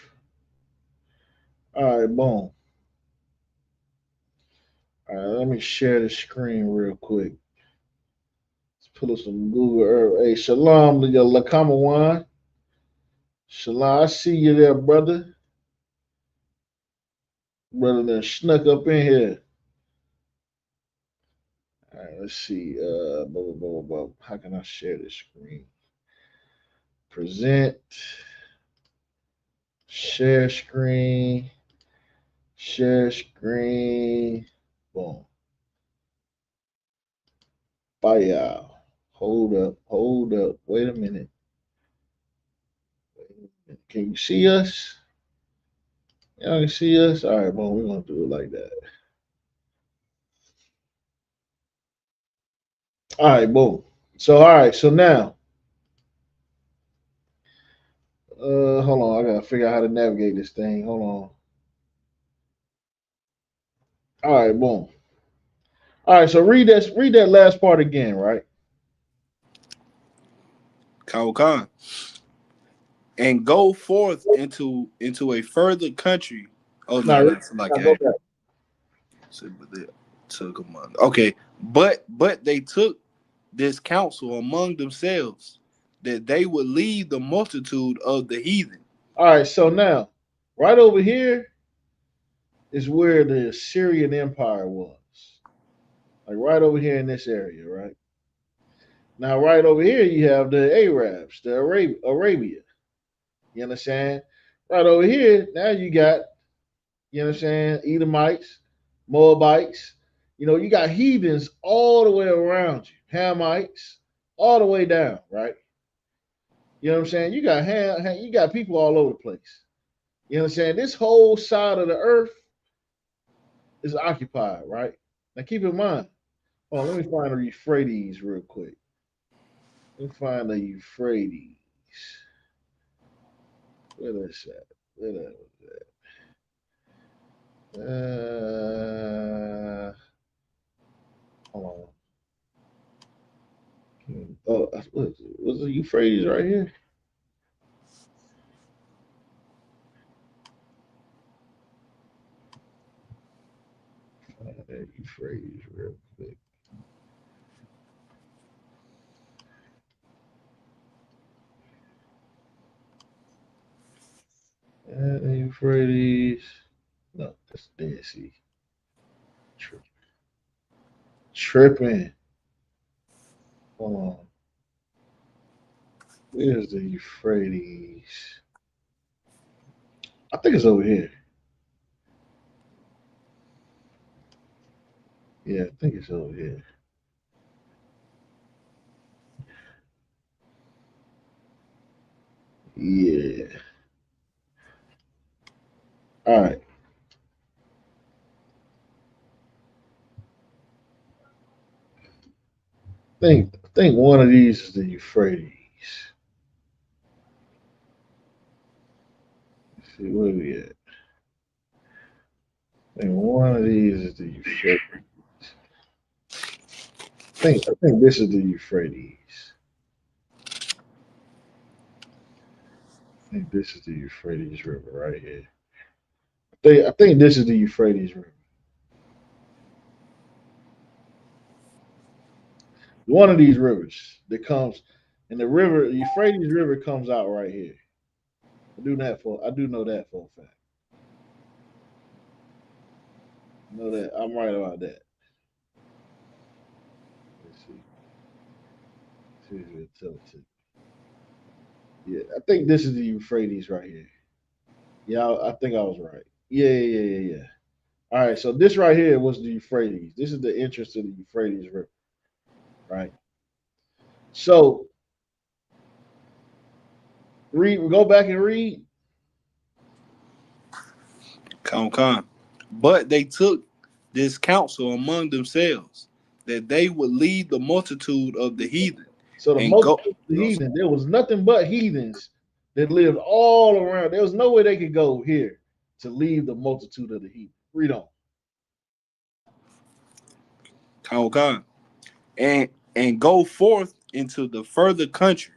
All right, boom. All right, let me share the screen real quick. Let's pull up some Google Earth. Hey, shalom to your Lakamawan. Shalom, I see you there, brother. Brother that snuck up in here. All right, let's see. Blah, blah, blah, blah. How can I share this screen? Present, share screen, share screen. Boom. Fire. Hold up, hold up. Wait a minute. Can you see us? Y'all can see us? All right, boom. We're going to do it like that. All right, boom. So all right, so now, hold on, I gotta figure out how to navigate this thing. Hold on. All right, boom. All right, so read that last part again, right? Khan, and go forth into a further country. Oh Now, no, that's like now go a back. so, but they took among. Okay, but they took this counsel among themselves that they would lead the multitude of the heathen. All right, so now, right over here is where the Assyrian Empire was. Like right over here in this area, right? Now, right over here, you have the Arabs, the Arabia. You understand? Right over here, now you got, you understand, Edomites, Moabites. You know, you got heathens all the way around you, Hamites, all the way down, right? You know what I'm saying? You got you got people all over the place. You understand? This whole side of the earth is occupied, right? Now keep in mind. Oh, let me find the Euphrates real quick. Let me find the Euphrates. Where is that? Where that was at? Hold on. Oh, was the Euphrates right here? Find that Euphrates real quick. The Euphrates. No, that's Dead Sea. Tripping. Tripping. Hold on. Where's the Euphrates? I think it's over here. Yeah, I think it's over here. Yeah. All right. I think one of these is the Euphrates. Let's see where we at. I think one of these is the Euphrates. I think this is the Euphrates. I think this is the Euphrates River right here. I think this is the Euphrates River. One of these rivers that comes, and the river, the Euphrates River comes out right here. I do know that for a fact. I know that I'm right about that. Let's see. See if it tell it to you. Yeah, I think this is the Euphrates right here. Yeah, I think I was right. Yeah. All right, so this right here was the Euphrates. This is the entrance to the Euphrates River, right? So go back and read. Khan. But they took this counsel among themselves that they would lead the multitude of the heathen So the and go. multitude of the heathen, there was nothing but heathens that lived all around. There was no way they could go here to leave the multitude of the heathen. Read on. Khan. And go forth into the further country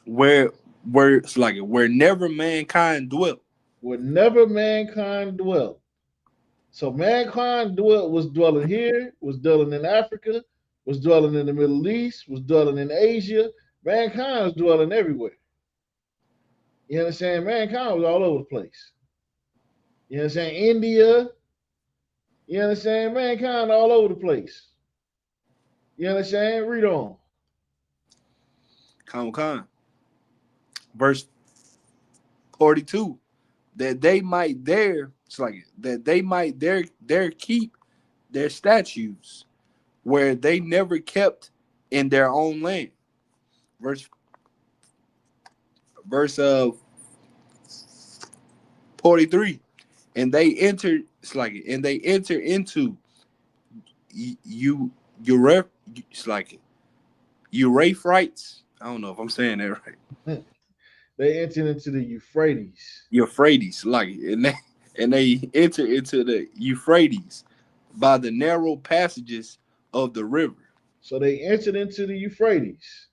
where it's like where never mankind dwelt. Where never mankind dwelt. So mankind was dwelling here, was dwelling in Africa, was dwelling in the Middle East, was dwelling in Asia. Mankind was dwelling everywhere. You understand? Mankind was all over the place. You understand? India. You understand? Mankind all over the place. You understand? Read on. Khan. Verse 42. That they might dare, it's like that they might dare keep their statues where they never kept in their own land. Verse verse 43. And they entered, it's like and they enter into you It's like Euphrates. I don't know if I'm saying that right. They entered into the Euphrates. Euphrates, like, and they enter into the Euphrates by the narrow passages of the river. So they entered into the Euphrates.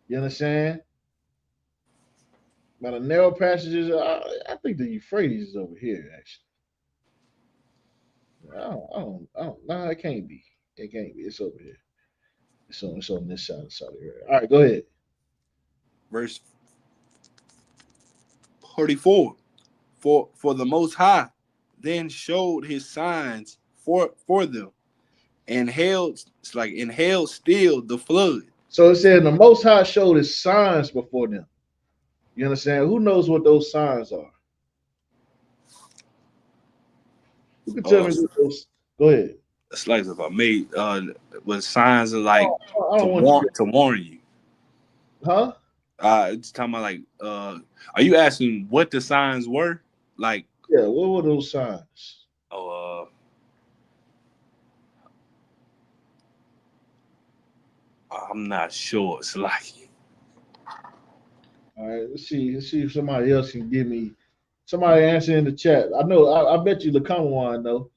You understand? By the narrow passages, I think the Euphrates is over here. Actually, No, it can't be. It can't be. It's over here. It's on this side of Saudi Arabia. All right, go ahead. Verse 44. For the Most High then showed his signs for them, and held, it's like, and held still the flood. So it said the Most High showed his signs before them. You understand? Who knows what those signs are? Who can tell Oh, me what those? Go ahead. it's like if I made with signs of like I don't want you to warn you. to, huh? It's talking about like are you asking what the signs were? Like, Yeah, what were those signs? oh I'm not sure. It's like, All right, let's see. Let's see if somebody else can give me. Somebody answer in the chat. I know. I bet you the common one though.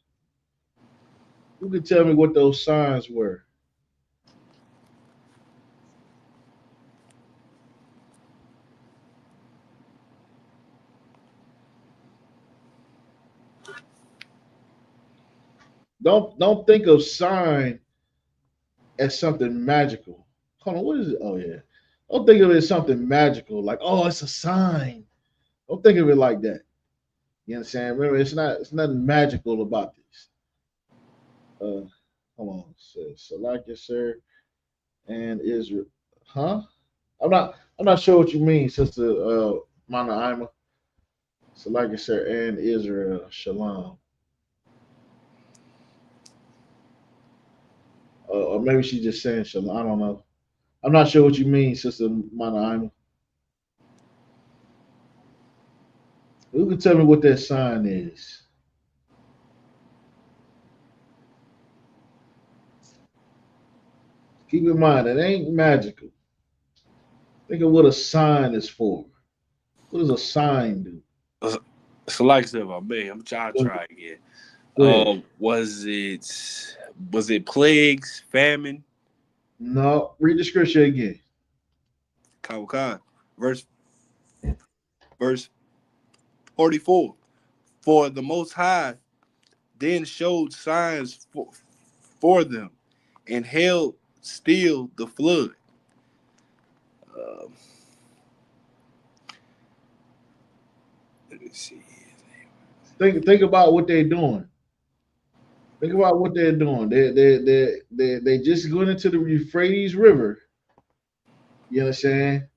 Who can tell me what those signs were? Don't think of sign as something magical. Hold on, what is it? Oh yeah. Don't think of it as something magical, like oh, it's a sign. Don't think of it like that. You understand? Remember, it's not. It's nothing magical about this. Hold on. Says Salakia, sir, and Israel. Huh? I'm not. I'm not sure what you mean, Sister Mana Ima. Salakia, sir, and Israel. Shalom. Or maybe she's just saying shalom. I don't know. I'm not sure what you mean, Sister Mana Ima. Who can tell me what that sign is? Keep in mind, it ain't magical. Think of what a sign is for. What does a sign do? so like I said about me, I'm trying to Go try again. ahead. Was it plagues, famine? No, read the scripture again. Kawakad. Verse verse 44. For the Most High then showed signs for them, and held still the flood. Uh, Let me see. Think about what they're doing. Think about what they're doing. They just went into the Euphrates River. You understand?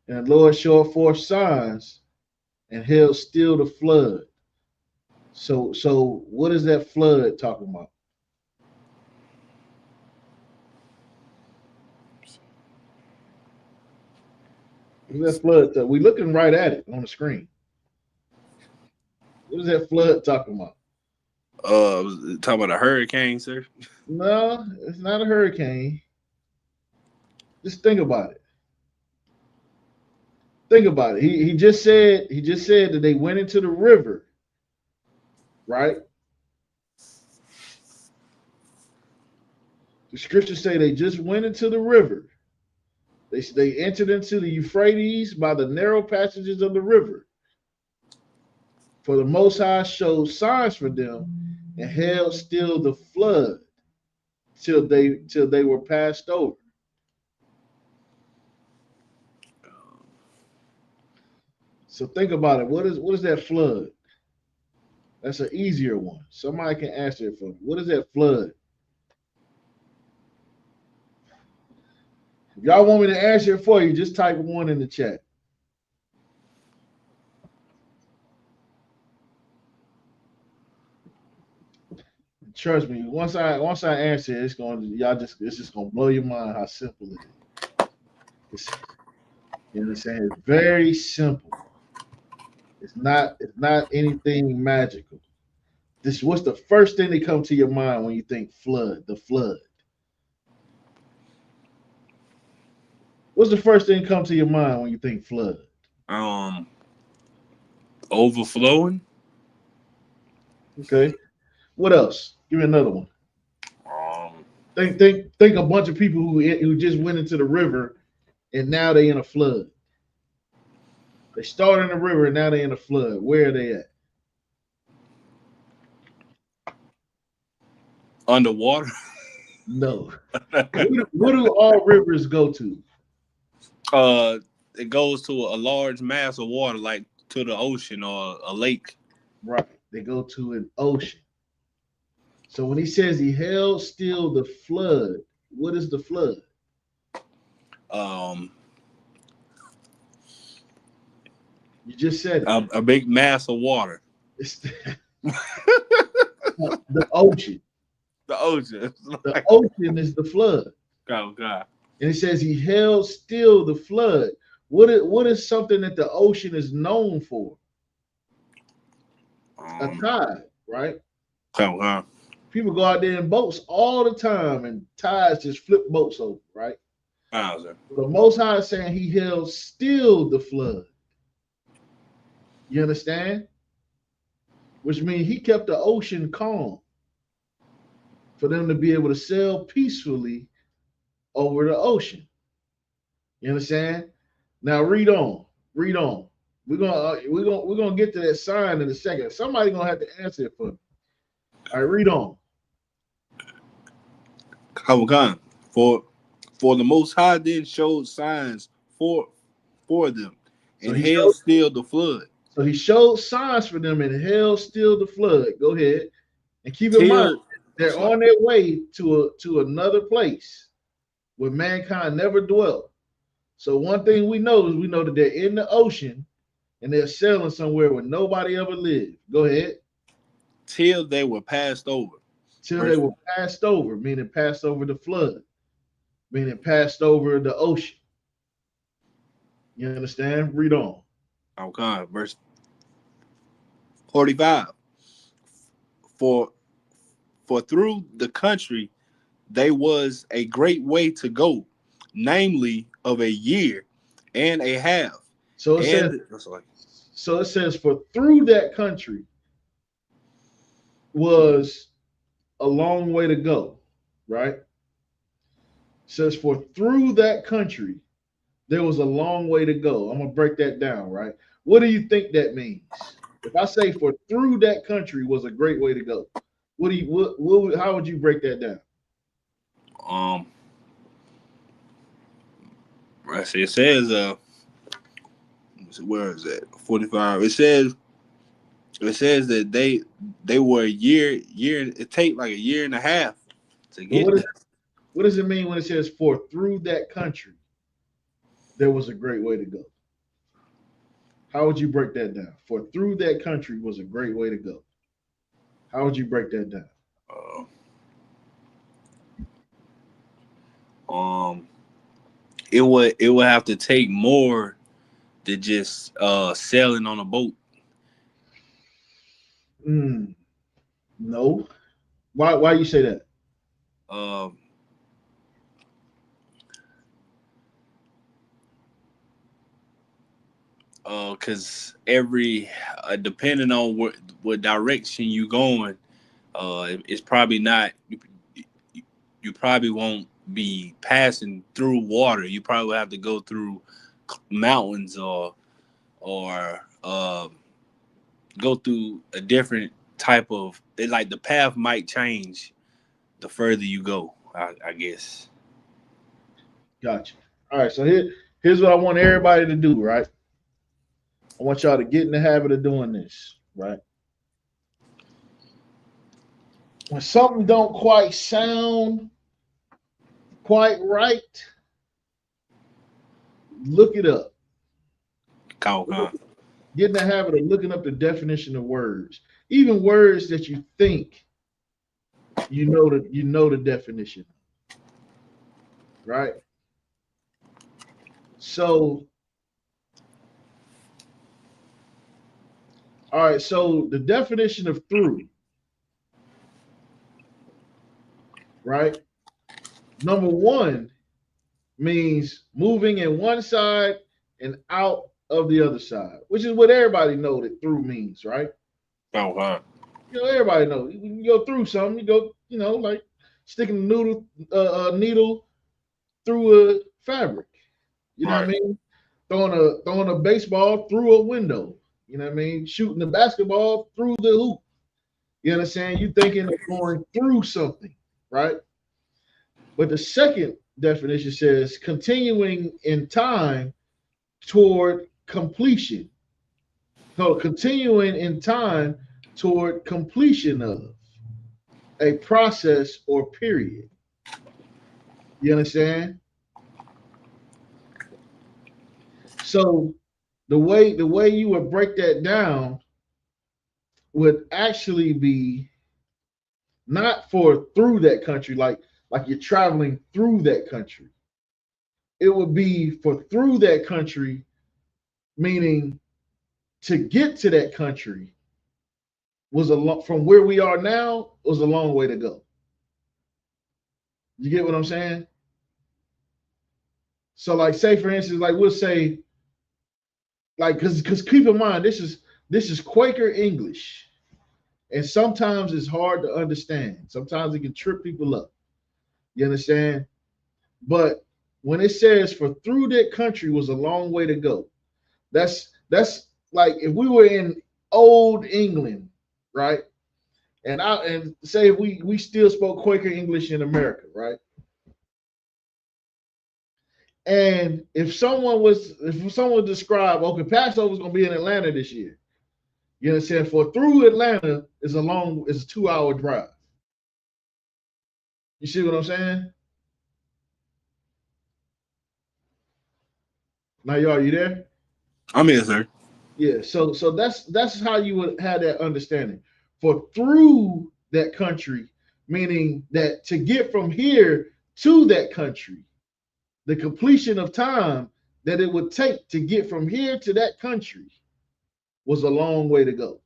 And the Lord showed forth signs and held still the flood. So what is that flood talking about? What is that flood? We looking right at it on the screen. What is that flood talking about? Talking about a hurricane, sir. No, it's not a hurricane. Just think about it. Think about it. He just said that they went into the river, right? The scriptures say they just went into the river. They entered into the Euphrates by the narrow passages of the river. For the Most High showed signs for them and held still the flood till they were passed over. So think about it. What is that flood? That's an easier one. Somebody can answer it for me. What is that flood? If y'all want me to answer it for you, just type one in the chat. Trust me, once I answer it, it's just gonna blow your mind how simple it is. You understand? It's very simple. It's not anything magical. What's the first thing that comes to your mind when you think flood? The flood. What's the first thing come to your mind when you think flood? Um, Overflowing. Okay. What else? Give me another one. Um, Think a bunch of people who just went into the river and now they in a flood. They started in the river and now they in a flood. Where are they at? Underwater. No. What do all rivers go to? uh, it goes to a large mass of water, like to the ocean or a lake. Right. They go to an ocean. So when he says he held still the flood, what is the flood? Um, You just said it. a big mass of water. It's the ocean. The ocean. The ocean is the flood. Oh God. And it says he held still the flood. What is something that the ocean is known for? A Um, tide, right? oh God. People go out there in boats all the time, and tides just flip boats over, right? Oh, The Most High is saying he held still the flood. You understand? Which means he kept the ocean calm for them to be able to sail peacefully over the ocean. You understand? Now read on. Read on. We're gonna get to that sign in a second. Somebody gonna have to answer it for me. All right, read on. oh God. For for the Most High then showed signs for for them, So and he held showed still the flood so he showed signs for them and held still the flood. Go ahead. And keep in mind, till they're on their way to another place where mankind never dwelt. So one thing we know is we know that they're in the ocean and they're sailing somewhere where nobody ever lived. Go ahead. till they were passed over. Till they Verse were passed over, meaning passed over the flood, meaning passed over the ocean. You understand? Read on. oh God, verse 45. For for through the country they was a great way to go, namely of a year and a half. So it says, And sorry, for through that country was a long way to go, right? It says for through that country there was a long way to go. I'm gonna break that down, right? What do you think that means? If I say for through that country was a great way to go, what do you how would you break that down? um, it says where is that 45? It says that they were a year. It take like a year and a half to But get there. what does it mean when it says for through that country there was a great way to go? How would you break that down? For through that country was a great way to go. How would you break that down? Uh, um, it would have to take more than just sailing on a boat. No. Why you say that? Um, Cause every depending on what direction you going, it's probably not. You probably won't be passing through water. You probably have to go through mountains or go through a different type of. Like the path might change the further you go. I guess. Gotcha. All right, so here's what I want everybody to do, right? I want y'all to get in the habit of doing this, right? When something don't quite sound quite right, look it up. Con. Get in the habit of looking up the definition of words, even words that you think you know the definition, right? So, all right, so the definition of through, right? Number one, means moving in one side and out of the other side, which is what everybody know that through means, right? Oh wow. Everybody know. When you go through something, you go, like sticking a needle through a fabric. You know what I Right. mean? Throwing a baseball through a window. You know what I mean? Shooting a basketball through the hoop. You understand? You thinking of going through something, right? But the second definition says continuing in time toward completion. So continuing in time toward completion of a process or period. You understand? So the way you would break that down would actually be not for through that country, like you're traveling through that country. It would be for through that country, meaning to get to that country was from where we are now was a long way to go. You get what I'm saying? So, like, say for instance, like we'll say, like, because keep in mind this is Quaker English, and sometimes it's hard to understand. Sometimes it can trip people up. You understand? But when it says for through that country was a long way to go, that's like if we were in old England, right? And say we still spoke Quaker English in America, right? And if someone described, okay, Passover's gonna be in Atlanta this year. You understand? For through Atlanta is a 2 hour drive. You see what I'm saying? Now, y'all, are you there? I'm here, sir. Yeah. So that's how you would have that understanding. For through that country, meaning that to get from here to that country, the completion of time that it would take to get from here to that country was a long way to go.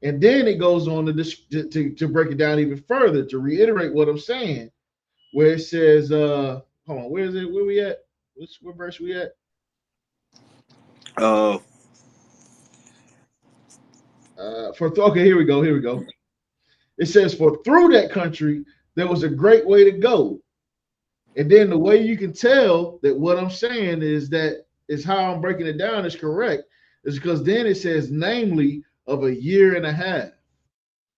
And then it goes on to break it down even further to reiterate what I'm saying, where it says, hold on, where is it? Where we at? What verse we at? Uh, Okay, here we go. Here we go. It says, for through that country there was a great way to go. And then the way you can tell that what I'm saying is how I'm breaking it down is correct, is because then it says, namely, of a year and a half.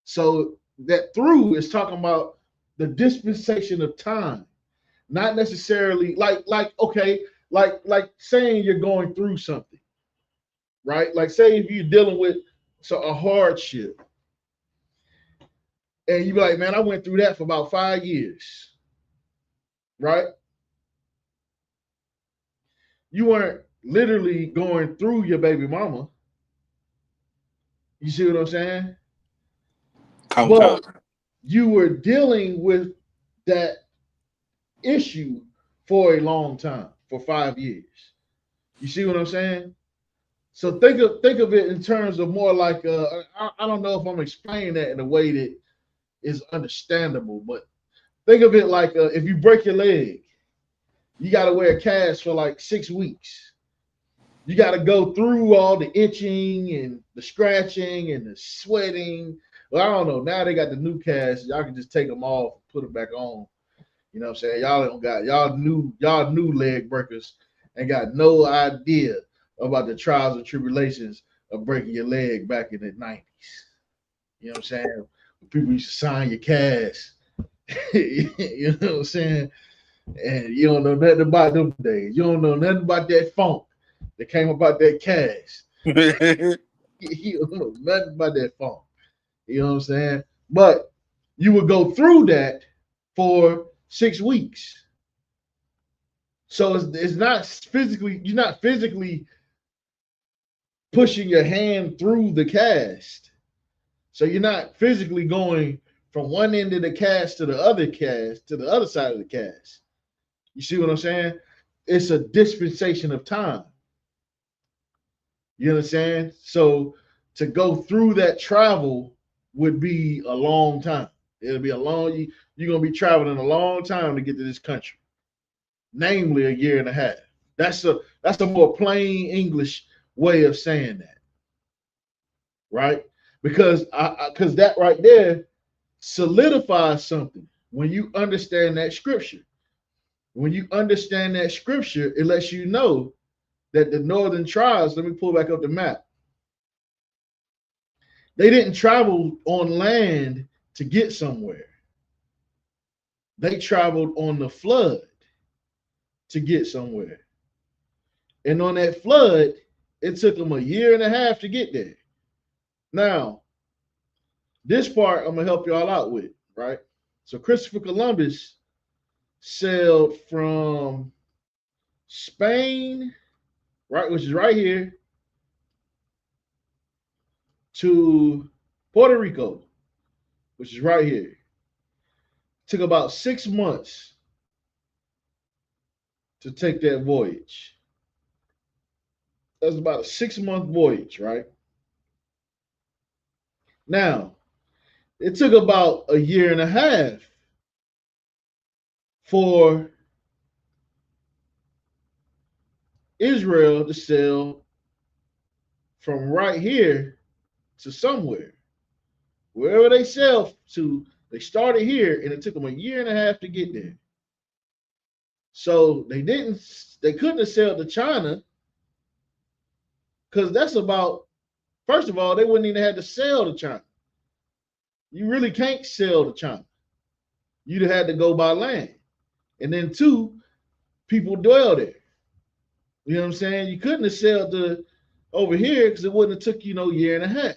So that through is talking about the dispensation of time, not necessarily like okay, like saying you're going through something, right? Like say if you're dealing with a hardship, and you be like, man, I went through that for about 5 years, right? You weren't literally going through your baby mama. You see what I'm saying? count But time. you were dealing with that issue for a long time, for 5 years. You see what I'm saying? So think of it in terms of more like I don't know if I'm explaining that in a way that is understandable, but think of it like if you break your leg, you got to wear a cast for like 6 weeks. You got to go through all the itching and the scratching and the sweating. Well, I don't know. Now they got the new cast. Y'all can just take them off, and put them back on. You know what I'm saying? Y'all don't got y'all new leg breakers and got no idea about the trials and tribulations of breaking your leg back in the 90s. You know what I'm saying? People used to sign your cast. You know what I'm saying? And you don't know nothing about them days. You don't know nothing about that funk that came about that cast. You don't know nothing about that funk. You know what I'm saying? But you would go through that for 6 weeks. So it's not physically, you're not physically pushing your hand through the cast. So you're not physically going from one end of the cast to the other cast to the other side of the cast. You see what I'm saying? It's a dispensation of time. You understand? So to go through that travel would be a long time. It'll be a long, you're gonna be traveling a long time to get to this country. namely a year and a half. That's a more plain English way of saying that, right? Because that right there solidifies something. When you understand that scripture, when you understand that scripture, it lets you know that the northern tribes, let me pull back up the map, they didn't travel on land to get somewhere. They traveled on the flood to get somewhere. And on that flood, it took them a year and a half to get there. Now, this part I'm gonna help y'all out with, right? So Christopher Columbus sailed from Spain, right, which is right here, to Puerto Rico, which is right here. Took about 6 months to take that voyage. That's about a 6 month voyage, right? Now, it took about a year and a half for Israel to sail from right here to somewhere. Wherever they sailed to, they started here and it took them a year and a half to get there. So they couldn't have sailed to China because that's about, first of all, they wouldn't even have to sail to China. You really can't sail to China. You'd have had to go by land. And then two, people dwell there. You know what I'm saying? You couldn't have sailed to over here because it wouldn't have took you no year and a half.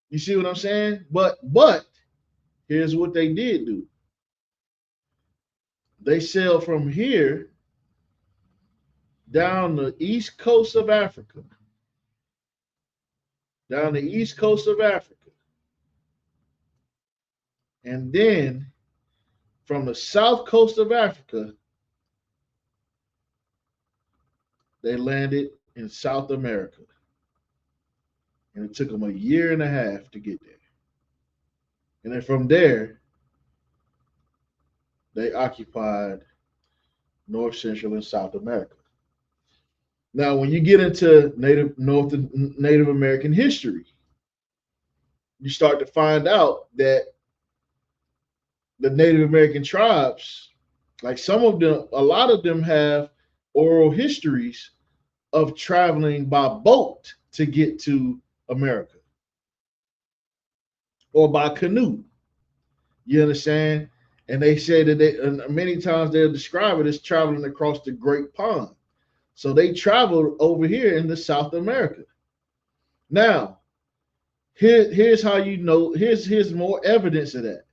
You see what I'm saying? But here's what they did do. They sailed from here down the east coast of Africa. Down the east coast of Africa. And then from the south coast of Africa, they landed in South America. And it took them a year and a half to get there. And then from there, they occupied North, Central, and South America. Now, when you get into Native American history, you start to find out that the Native American tribes, like some of them, a lot of them have oral histories of traveling by boat to get to America or by canoe. You understand? And they say that and many times they'll describe it as traveling across the Great Pond. So they traveled over here into South America. Now, here's how you know, here's more evidence of that.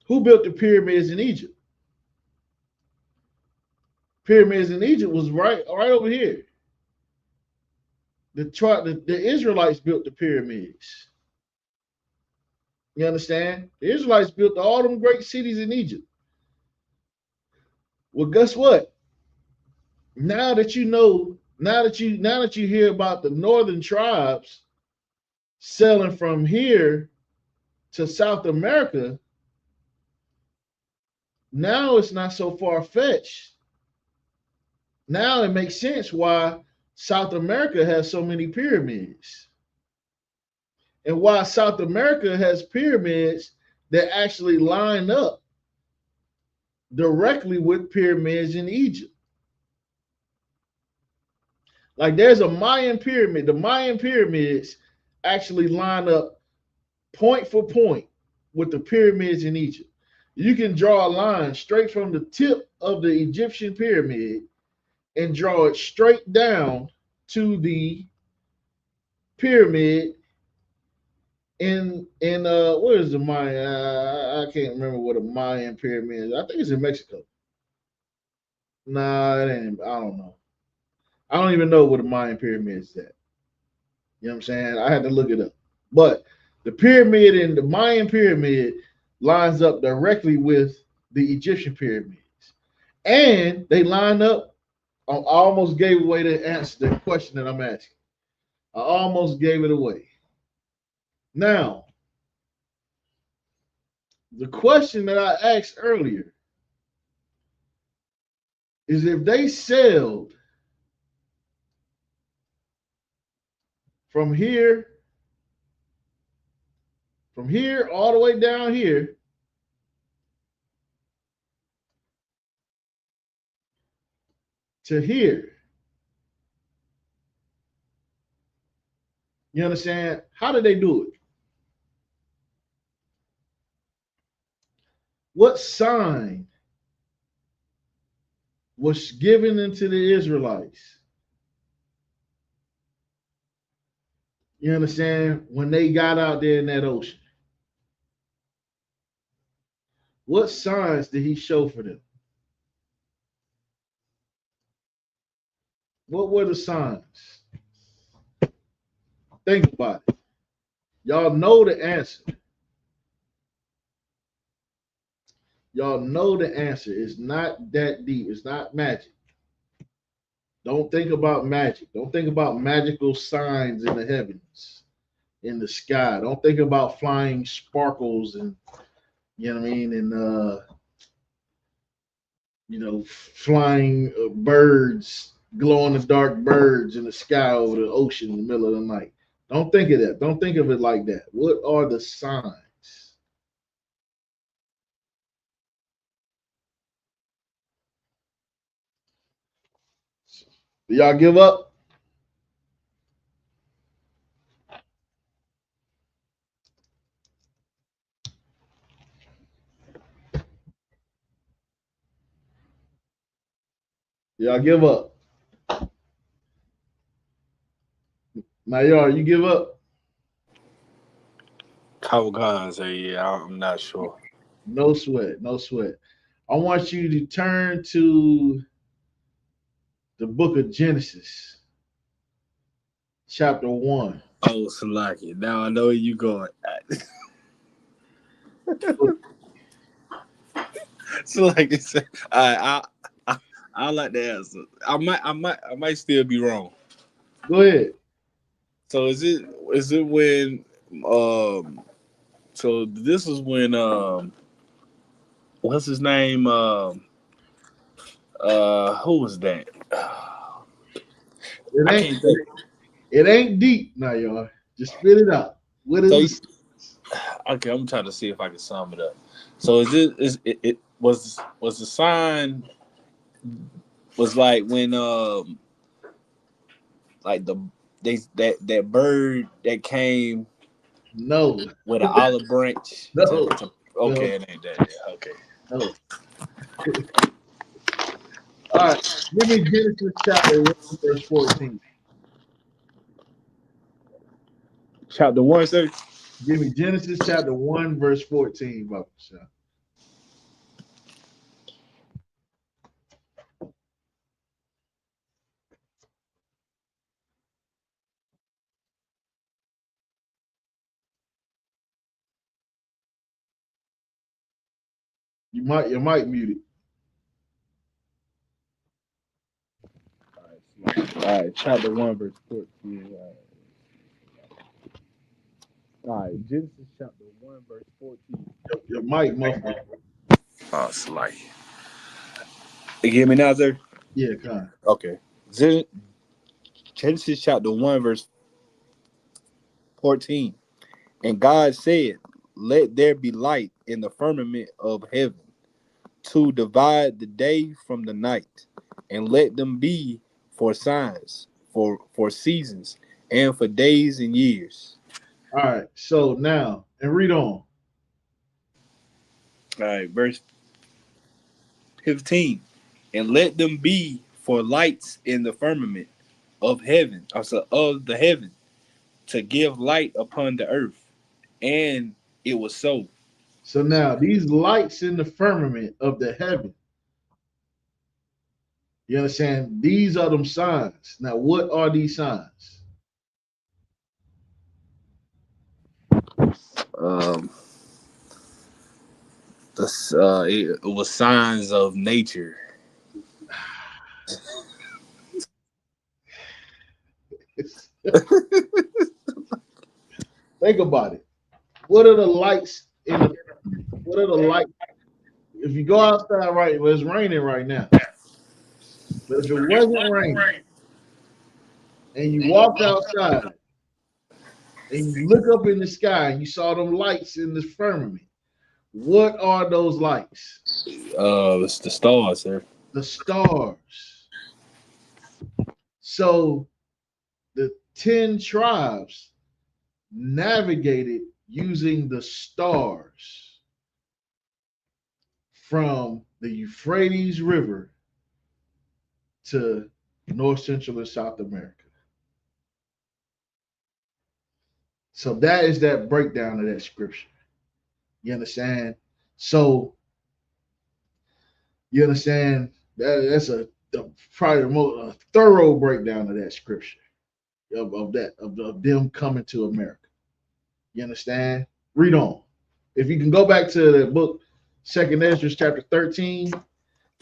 Who built the pyramids in Egypt? Pyramids in Egypt was right over here. The Israelites built the pyramids. You understand? The Israelites built all them great cities in Egypt. Well, guess what? Now that you know, now that you hear about the northern tribes sailing from here to South America, now it's not so far-fetched. Now it makes sense why South America has so many pyramids. And why South America has pyramids that actually line up directly with pyramids in Egypt. Like there's a Mayan pyramid. The Mayan pyramids actually line up point for point with the pyramids in Egypt. You can draw a line straight from the tip of the Egyptian pyramid and draw it straight down to the pyramid in where is the Mayan? I can't remember what a Mayan pyramid is. I think it's in Mexico. Nah, it ain't. I don't know. I don't even know what a Mayan pyramid is at. You know what I'm saying? I had to look it up. But the pyramid in the Mayan pyramid lines up directly with the Egyptian pyramids. And they line up. I almost gave away the answer, the question that I'm asking. I almost gave it away. Now, the question that I asked earlier, is if they sailed from here, all the way down here to here. You understand? How did they do it? What sign was given into the Israelites? You understand? When they got out there in that ocean, what signs did he show for them? What were the signs? Think about it. Y'all know the answer. Y'all know the answer. It's not that deep. It's not magic. Don't think about magic. Don't think about magical signs in the heavens, in the sky. Don't think about flying sparkles and you know what I mean, and flying birds, glow in the dark birds in the sky over the ocean in the middle of the night. Don't think of that. Don't think of it like that. What are the signs? Do y'all give up? Do y'all give up? Mayar, you give up? Kawagan say, yeah, I'm not sure. No sweat. No sweat. I want you to turn to the book of Genesis, chapter 1. Oh, Salaki. Now I know where you going. Salaki said, I like the answer. I might still be wrong. Go ahead. So is it when so this is when what's his name who was that? It I ain't can't think. it ain't deep now, y'all. Just spit it out. What So is okay, I'm trying to see if I can sum it up. So it was the sign was like when like that bird that came no, with an olive branch no, no, okay, it ain't that. Yeah, okay. no. All right. Give me Genesis chapter 1, verse 14. Chapter one, sir. Give me Genesis chapter 1, verse 14, Baba Shah. You might mute it. All right, chapter 1, verse 14. All right, Genesis chapter 1, verse 14. Your mic muffled. Oh, it's like, you hear me now, sir? Yeah, kind. Okay. Genesis chapter 1, verse 14. And God said, let there be light in the firmament of heaven to divide the day from the night, and let them be for signs, for seasons, and for days and years. All right. So now, and read on. All right, verse 15. And let them be for lights in the firmament of heaven, also of the heaven, to give light upon the earth. And it was so. So now, these lights in the firmament of the heaven, you understand? These are them signs. Now, what are these signs? Um, it was signs of nature. Think about it. What are the lights in the? What are the lights? If you go outside right, well, it's raining right now. But if it wasn't raining and you walked outside and you look up in the sky and you saw them lights in the firmament, what are those lights? It's the stars, sir. The stars. So the 10 tribes navigated using the stars from the Euphrates River to North Central and South America. So that is that breakdown of that scripture. You understand? So you understand that's probably the most thorough breakdown of that scripture of them coming to America. You understand? Read on. If you can go back to the book, Second Ezra chapter 13.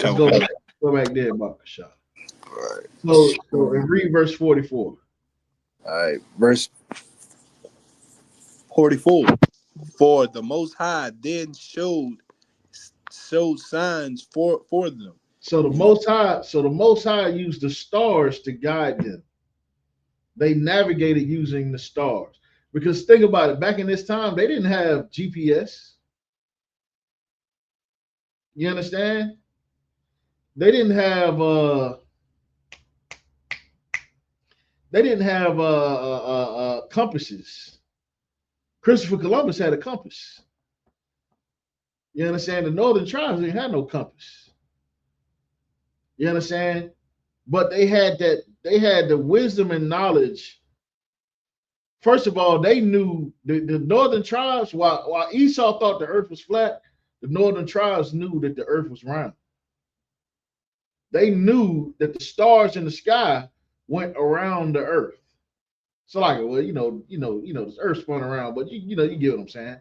Let's go back. Go back there, Bakasha. All right. So and read verse 44. All right. Verse 44. For the Most High then showed signs for them. So the Most High used the stars to guide them. They navigated using the stars. Because think about it, back in this time, they didn't have GPS. You understand? They didn't have compasses. Christopher Columbus had a compass. You understand? The northern tribes didn't have no compass. You understand? But they had the wisdom and knowledge. First of all, they knew the northern tribes, while Esau thought the earth was flat, the northern tribes knew that the earth was round. They knew that the stars in the sky went around the earth. So like, well, the earth spun around, but you get what I'm saying.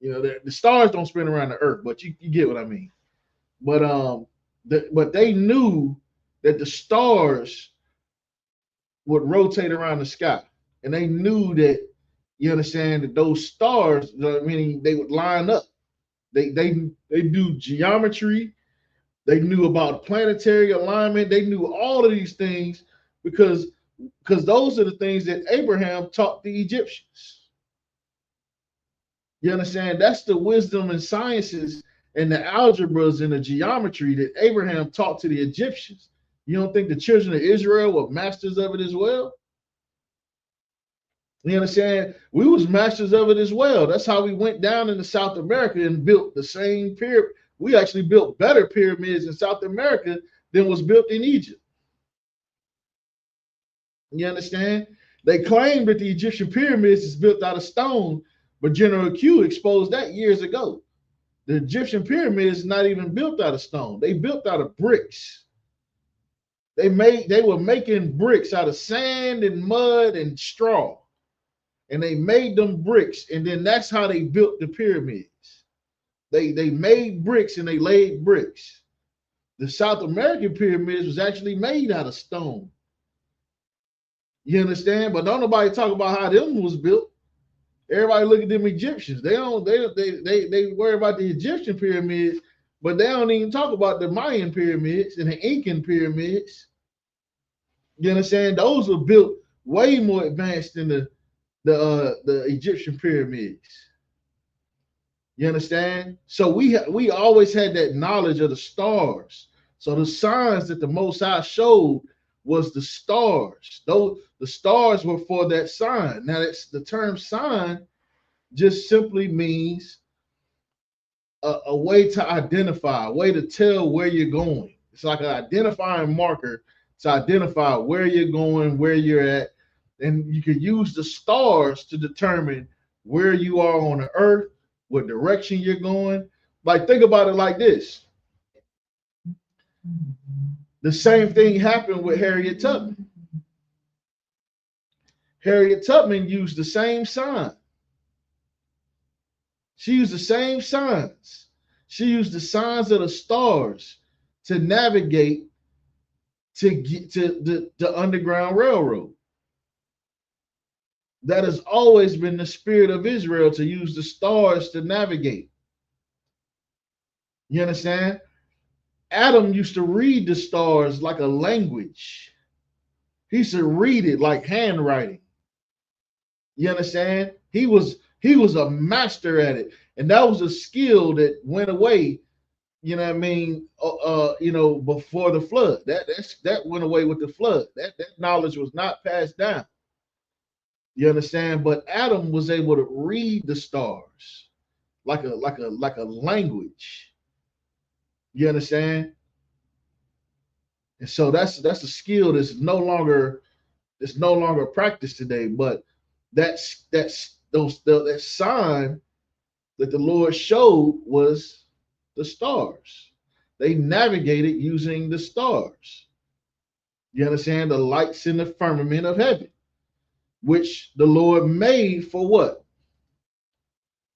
The stars don't spin around the earth, but you get what I mean. But but they knew that the stars would rotate around the sky, and they knew that, you understand, that those stars, meaning they would line up. They do geometry. They knew about planetary alignment. They knew all of these things because those are the things that Abraham taught the Egyptians. You understand? That's the wisdom and sciences and the algebras and the geometry that Abraham taught to the Egyptians. You don't think the children of Israel were masters of it as well? You understand? We was masters of it as well. That's how we went down into South America and built the same pyramid. We actually built better pyramids in South America than was built in Egypt. You understand? They claim that the Egyptian pyramids is built out of stone, but General Q exposed that years ago. The Egyptian pyramids is not even built out of stone. They built out of bricks. They were making bricks out of sand and mud and straw. And they made them bricks, and then that's how they built the pyramids. They made bricks and they laid bricks. The South American pyramids was actually made out of stone. You understand? But don't nobody talk about how them was built. Everybody look at them Egyptians. They worry about the Egyptian pyramids, but they don't even talk about the Mayan pyramids and the Incan pyramids. You understand? Those were built way more advanced than the Egyptian pyramids. You understand? So we always had that knowledge of the stars. So the signs that the Most High showed was the stars. Those the stars were for that sign. Now that's the term sign just simply means a way to identify, a way to tell where you're going. It's like an identifying marker to identify where you're going, where you're at, and you can use the stars to determine where you are on the earth, what direction you're going. Like, think about it like this. The same thing happened with Harriet Tubman. Harriet Tubman used the same sign. She used the same signs. She used the signs of the stars to navigate to get to the Underground Railroad. That has always been the spirit of Israel, to use the stars to navigate. You understand? Adam used to read the stars like a language. He used to read it like handwriting. You understand? He was a master at it, and that was a skill that went away. You know what I mean? Before the flood, that went away with the flood. That knowledge was not passed down. You understand? But Adam was able to read the stars like a language. You understand? And so that's a skill that's no longer practiced today. But that sign that the Lord showed was the stars. They navigated using the stars. You understand? The lights in the firmament of heaven, which the Lord made for what?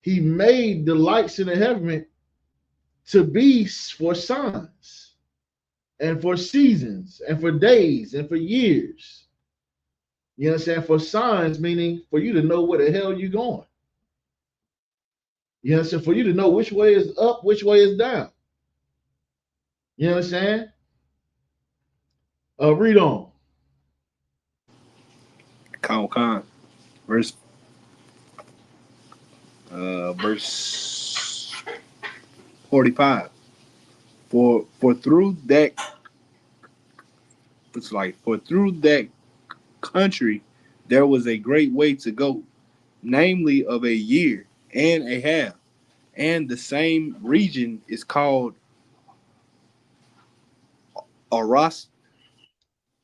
He made the lights in the heaven to be for signs and for seasons and for days and for years. You understand? For signs, meaning for you to know where the hell you're going. You understand? For you to know which way is up, which way is down. You understand? Read on. Con. Verse verse 45. For through that it's like for through that country there was a great way to go, namely of a year and a half, and the same region is called Aras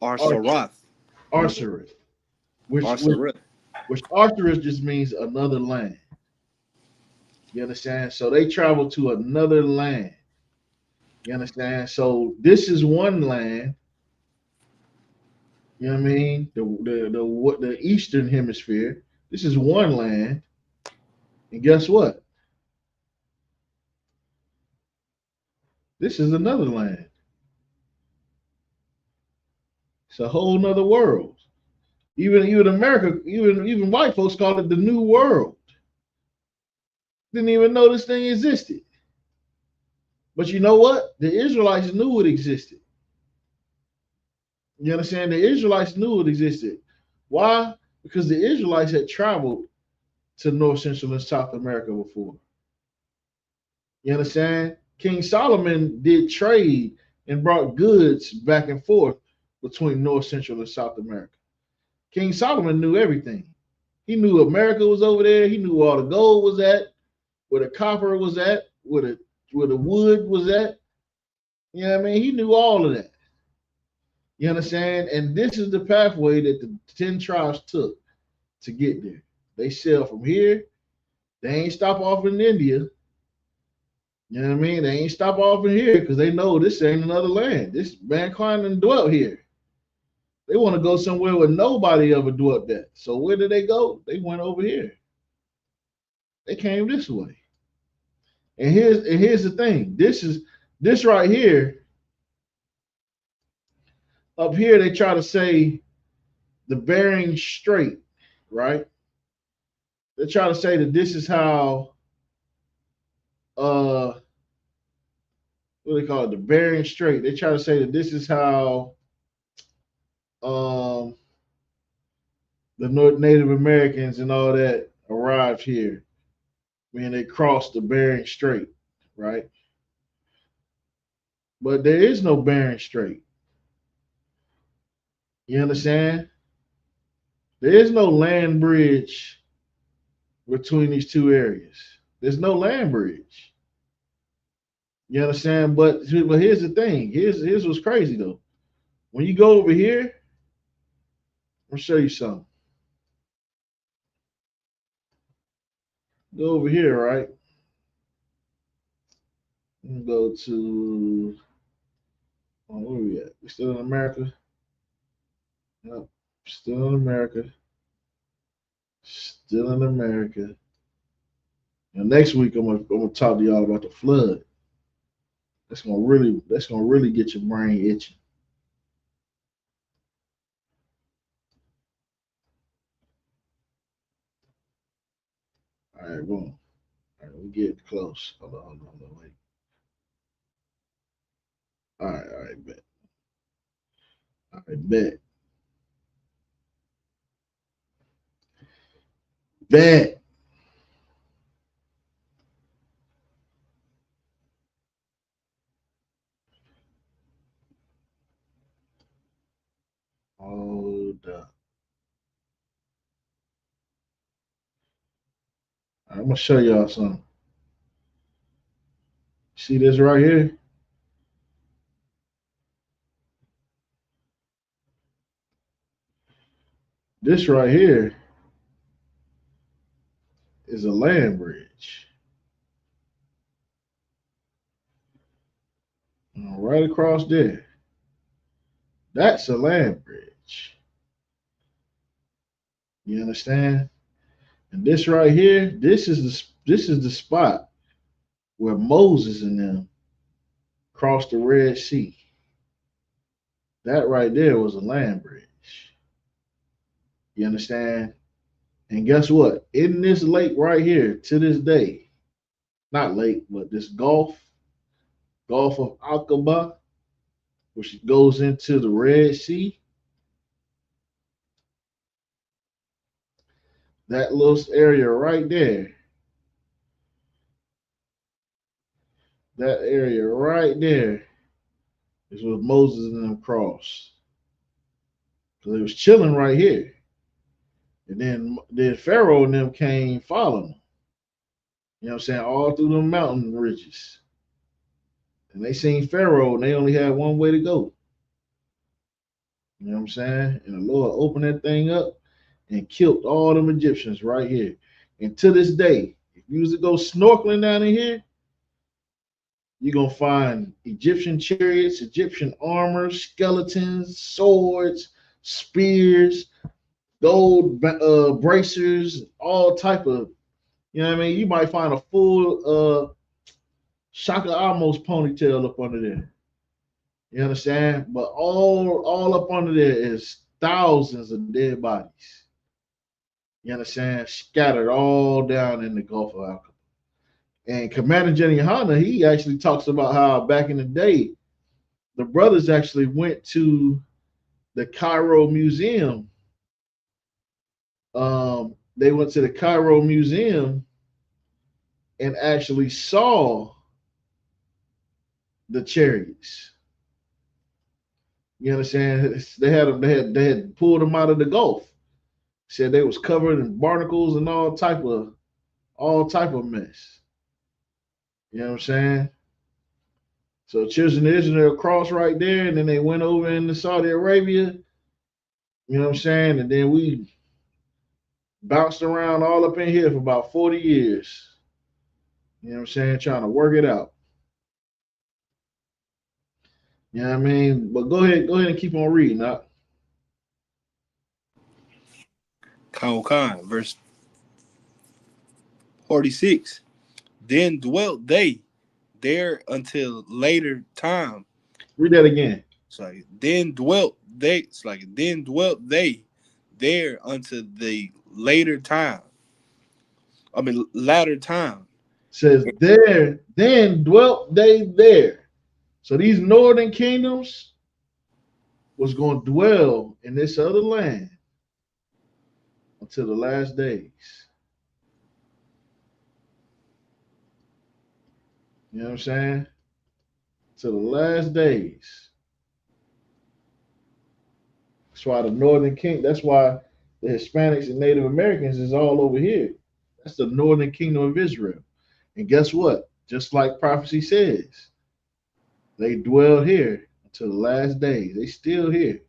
Arsaroth. Arcerus, which which Arsaroth. which Arcerus just means another land. You understand? So they traveled to another land. You understand? So this is one land. You know what I mean? The Eastern Hemisphere. This is one land, and guess what? This is another land. It's a whole nother world. Even America, even white folks call it the New World. Didn't even know this thing existed. But you know what? The Israelites knew it existed. You understand? The Israelites knew it existed. Why? Because the Israelites had traveled to North Central and South America before. You understand? King Solomon did trade and brought goods back and forth between North Central and South America. King Solomon knew everything. He knew America was over there. He knew where all the gold was at, where the copper was at, where the wood was at. You know what I mean? He knew all of that. You understand? And this is the pathway that the 10 tribes took to get there. They sail from here. They ain't stop off in India. You know what I mean? They ain't stop off in here because they know this ain't another land. This mankind done dwelt here. They want to go somewhere where nobody ever dwelt at. So where did they go? They went over here. They came this way. And here's the thing. This right here. Up here, they try to say the Bering Strait, right? They try to say that this is how what do they call it? The Bering Strait. They try to say that this is how um the Native Americans and all that arrived here. I mean, they crossed the Bering Strait, right? But there is no Bering Strait. You understand? There is no land bridge between these two areas. There's no land bridge. You understand? But here's the thing. Here's what's crazy though. When you go over here, I'm gonna show you something. Go over here, right? Go to where we at? We still in America? Yep. Still in America. Still in America. And next week I'm gonna talk to y'all about the flood. That's gonna really get your brain itching. All right, boom. All right, we get close. Hold on, wait. All right, bet. All right, bet. Bet. Hold up. I'm gonna show y'all something. See this right here? This right here is a land bridge. Right across there. That's a land bridge. You understand? And this right here, this is the spot where Moses and them crossed the Red Sea. That right there was a land bridge. You understand? And guess what? In this lake right here, to this day, not lake, but this Gulf of Aqaba, which goes into the Red Sea, that little area right there, that area right there is where Moses and them crossed. Because they was chilling right here. And then Pharaoh and them came following them. You know what I'm saying? All through the mountain ridges. And they seen Pharaoh and they only had one way to go. You know what I'm saying? And the Lord opened that thing up and killed all them Egyptians right here. And to this day, if you was to go snorkeling down in here, you're gonna find Egyptian chariots, Egyptian armor, skeletons, swords, spears, gold bracers, all type of. You know what I mean? You might find a full Shaka almost ponytail up under there. You understand? But all up under there is thousands of dead bodies. You understand? Scattered all down in the Gulf of Alcatraz. And Commander Jenny Hanna, he actually talks about how back in the day, the brothers actually went to the Cairo Museum. They went to the Cairo Museum and actually saw the chariots. You understand? They had pulled them out of the Gulf. Said they was covered in barnacles and all type of mess. You know what I'm saying? So children of Israel crossed right there, and then they went over into Saudi Arabia. You know what I'm saying? And then we bounced around all up in here for about 40 years. You know what I'm saying? Trying to work it out. You know what I mean? But go ahead and keep on reading. Khan, verse 46. Then dwelt they there until later time. Read that again. Then dwelt they there until the later time. I mean latter time. It says there, then dwelt they there. So these northern kingdoms was going to dwell in this other land until the last days. You know what I'm saying? To the last days. That's why the Northern King. That's why the Hispanics and Native Americans is all over here. That's the Northern Kingdom of Israel. And guess what? Just like prophecy says, they dwell here until the last days. They still here.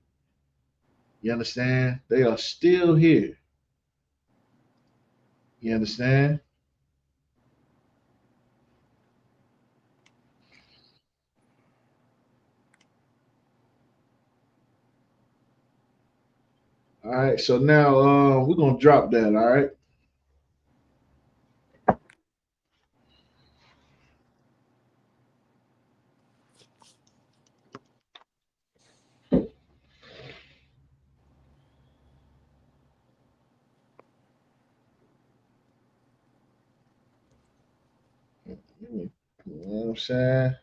You understand? They are still here. You understand? All right. So now we're gonna drop that. All right. You know what I'm saying?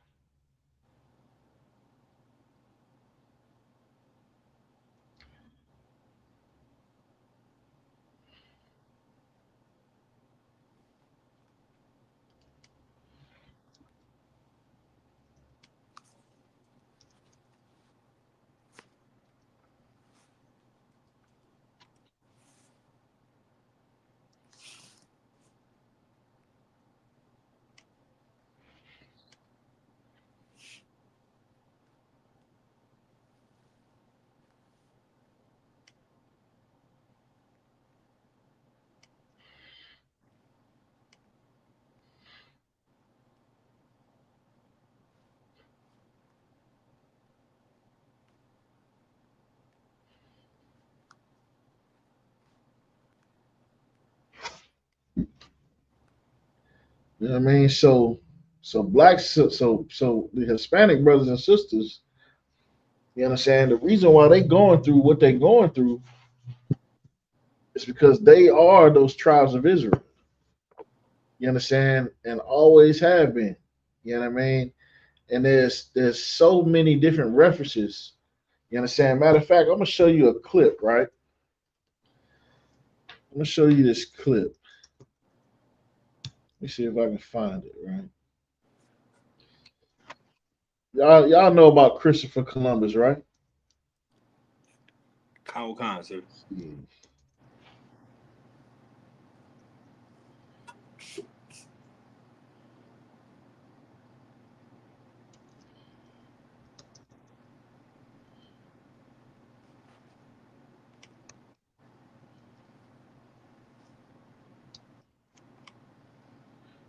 You know what I mean? So blacks, so the Hispanic brothers and sisters, you understand the reason why they going through what they going through is because they are those tribes of Israel. You understand, and always have been. You know what I mean? And there's so many different references. You understand? Matter of fact, I'm gonna show you a clip, right? I'm gonna show you this clip. Let me see if I can find it, right? Y'all know about Christopher Columbus, right? Sir. Yeah.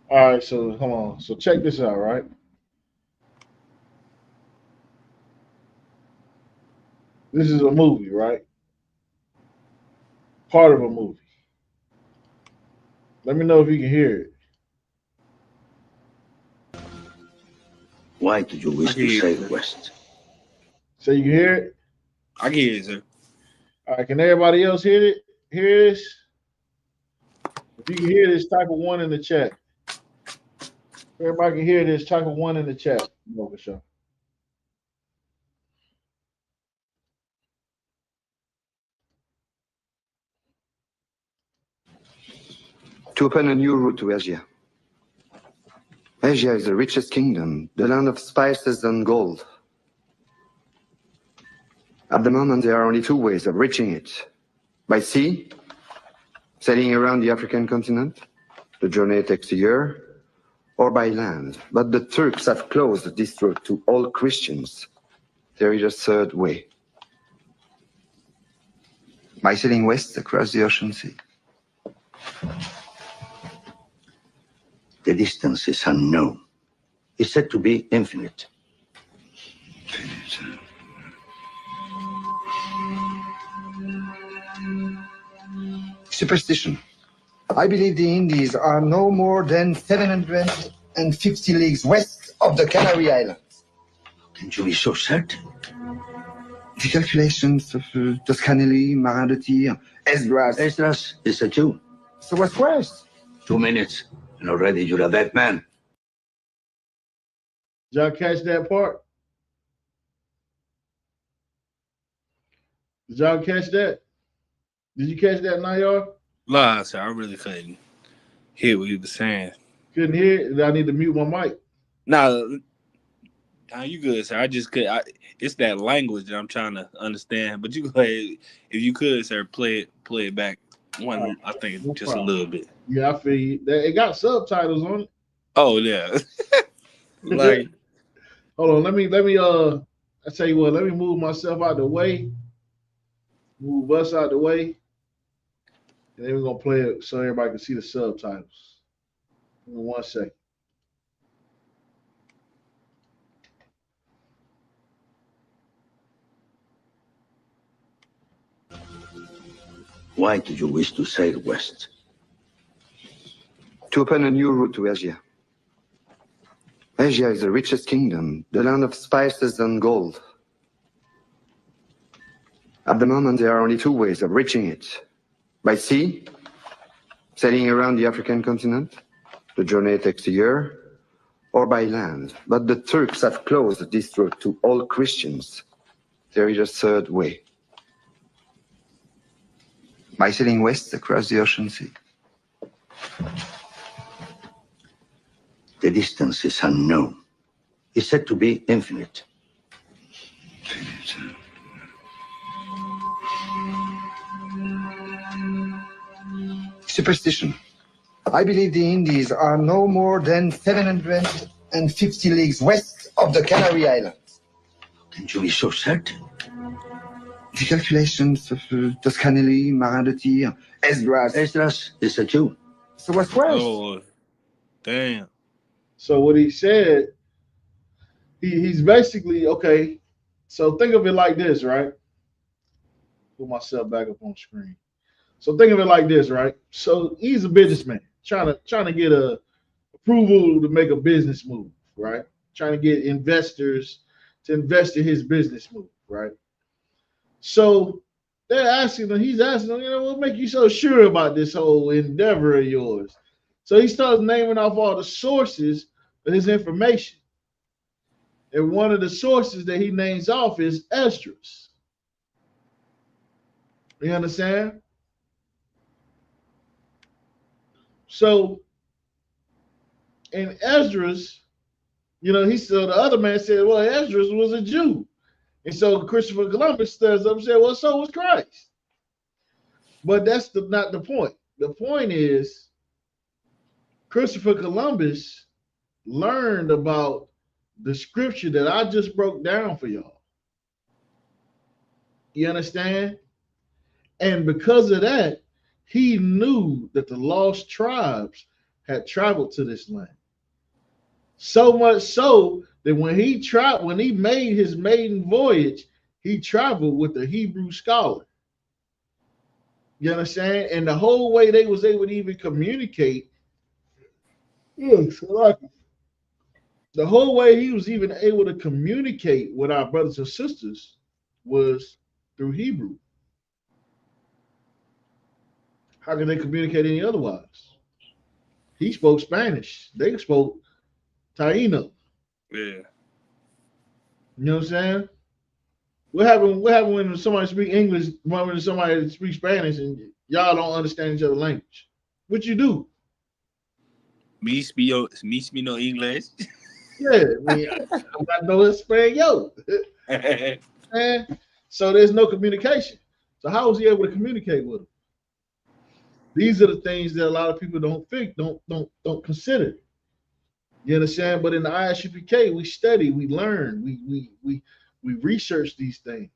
All right, so hold on. So check this out, right? This is a movie, right? Part of a movie. Let me know if you can hear it. Why do you I wish can to hear it, sail sir. west? So you can hear it. I can hear it, sir. All right, can everybody else hear it? Hear this? If you can hear this, type of one in the chat. If everybody can hear this, type of one in the chat. No, for sure. To open a new route to Asia. Asia is the richest kingdom, the land of spices and gold. At the moment, there are only two ways of reaching it. By sea, sailing around the African continent. The journey takes a year. Or by land. But the Turks have closed this route to all Christians. There is a third way. By sailing west across the ocean sea. The distance is unknown. It's said to be infinite. Superstition. I believe the Indies are no more than 750 leagues west of the Canary Islands. Can you be so certain? The calculations of Toscanelli, Marin de Tir, Esdras. Esdras is a Jew. So what's worse? 2 minutes, and already you're a dead man. Did y'all catch that part? Did y'all catch that? Did you catch that, Nayar? Nah, sir. I really couldn't hear what he was saying. Couldn't hear it? Did I need to mute my mic? Nah, nah, you good, sir. I just could. It's that language that I'm trying to understand. But you go ahead, if you could, sir, play it back All right, one. I think no just a problem. little bit. Yeah, I feel you. It got subtitles on Oh yeah, it. like Hold on, let me I tell you what, let me move myself out the way, move us out the way, and then we're gonna play it so everybody can see the subtitles. Give me 1 second. Why do you wish to sail west? To open a new route to Asia. Asia is the richest kingdom, the land of spices and gold. At the moment, there are only two ways of reaching it. By sea, sailing around the African continent. The journey takes a year. Or by land. But the Turks have closed this route to all Christians. There is a third way. By sailing west across the ocean sea. The distance is unknown. It's said to be infinite. Superstition. I believe the Indies are no more than 750 leagues west of the Canary Islands. Can you be so certain? The calculations of Toscanelli, Marin de Tir, Esdras. Esdras is a Jew. So what's worse? oh damn. So what he said, he's basically okay. So think of it like this, right? Put myself back up on screen. So think of it like this, right? So he's a businessman trying to get a approval to make a business move, right? Trying to get investors to invest in his business move, right? So they're asking him, he's asking him, what make you so sure about this whole endeavor of yours? So he starts naming off all the sources of his information. And one of the sources that he names off is Esdras. You understand? So in Esdras, he said the other man said, well, Esdras was a Jew. And so Christopher Columbus stands up and said, well, so was Christ. But that's not the point. The point is Christopher Columbus learned about the scripture that I just broke down for y'all. You understand? And because of that, he knew that the lost tribes had traveled to this land. So much so that when he made his maiden voyage, he traveled with a Hebrew scholar. You understand? And the whole way they was able to even communicate, the whole way he was even able to communicate with our brothers and sisters was through Hebrew. How can they communicate any otherwise? He spoke Spanish. They spoke Taino. Yeah. You know what I'm saying? What happened when somebody speak English, when somebody speaks Spanish, and y'all don't understand each other's language? What you do? Me speak no English. Yeah, I mean, I got no Espanol. And so there's no communication. So how was he able to communicate with them? These are the things that a lot of people don't think, don't consider. You understand? But in the ISUPK, we study, we learn, we research these things.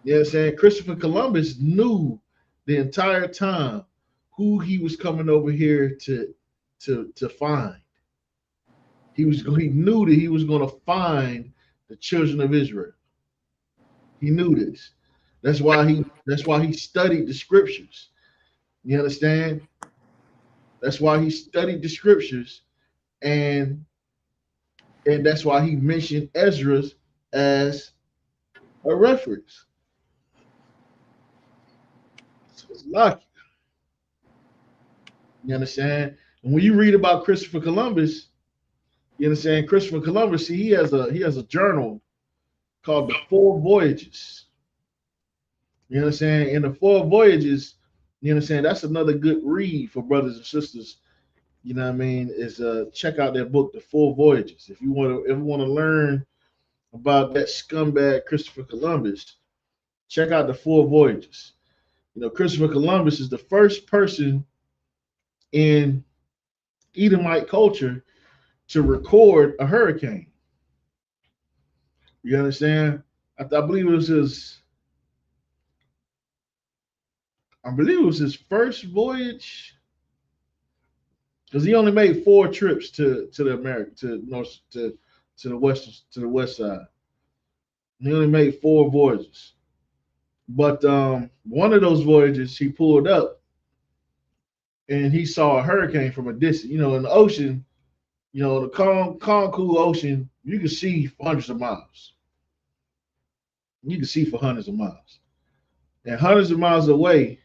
You know what I'm saying? Christopher Columbus knew the entire time who he was coming over here to find. He knew that he was going to find the children of Israel. He knew this. That's why he studied the scriptures. You understand? That's why he studied the scriptures, and that's why he mentioned Ezra as a reference. So it's lucky. You understand? And when you read about Christopher Columbus, you understand Christopher Columbus, see, he has a journal called the Four Voyages. You understand? In the Four Voyages, you understand, that's another good read for brothers and sisters. You know what I mean? Is check out that book, The Four Voyages. If you want to learn about that scumbag Christopher Columbus, check out The Four Voyages. Christopher Columbus is the first person in Edomite culture to record a hurricane. You understand? I believe it was his first voyage, because he only made 4 trips to the America, to north, to the west side. He only made 4 voyages, but one of those voyages he pulled up and he saw a hurricane from a distance. In the ocean, the calm, cool ocean, you can see for hundreds of miles. You can see for hundreds of miles, and hundreds of miles away,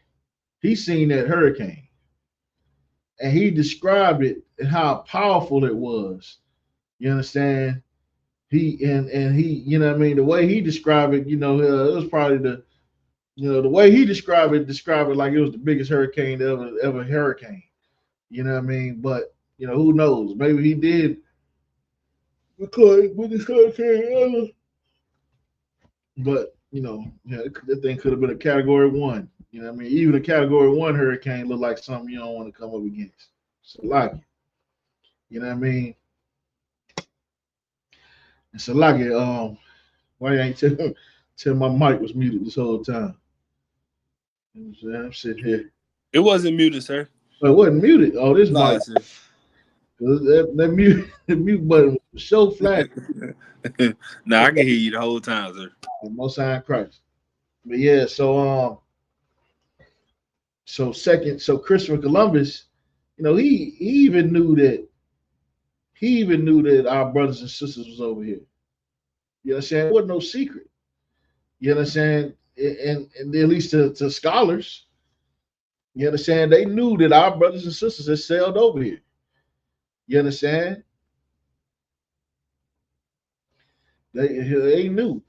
he seen that hurricane. And he described it and how powerful it was. You understand? He, what I mean, the way he described it, it was probably the way he described it like it was the biggest hurricane ever hurricane. You know what I mean? But who knows? Maybe he did record with this hurricane ever. But that thing could have been a category 1. You know what I mean? Even a category 1 hurricane look like something you don't want to come up against. So like, you know what I mean? And so like it, why you ain't tell my mic was muted this whole time? You know what I'm saying? I'm sitting here. It wasn't muted, sir. Oh, it wasn't muted. Oh, this Nah, mic. sir. That mute button was so flat. Nah, I can hear you the whole time, sir. Most High Christ. But yeah, so Christopher Columbus, he even knew that He even knew that our brothers and sisters was over here. You understand? It wasn't no secret. You understand? And at least to scholars, you understand? They knew that our brothers and sisters had sailed over here. You understand? They knew.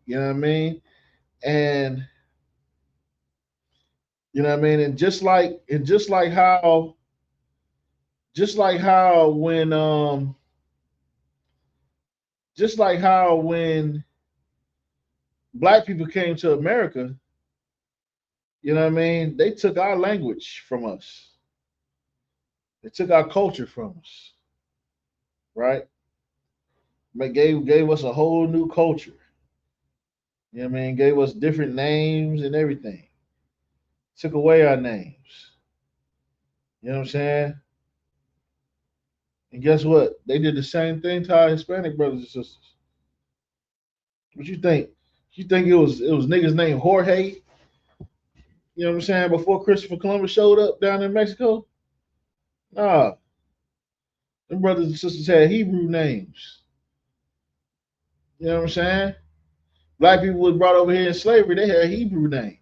You know what I mean? And you know what I mean? And just like how when just like how when black people came to America, you know what I mean? They took our language from us. They took our culture from us, right? But gave us a whole new culture. You know what I mean? Gave us different names and everything. Took away our names. You know what I'm saying? And guess what? They did the same thing to our Hispanic brothers and sisters. What you think? You think it was niggas named Jorge? You know what I'm saying? Before Christopher Columbus showed up down in Mexico? Nah, them brothers and sisters had Hebrew names. You know what I'm saying? Black people was brought over here in slavery. They had Hebrew names.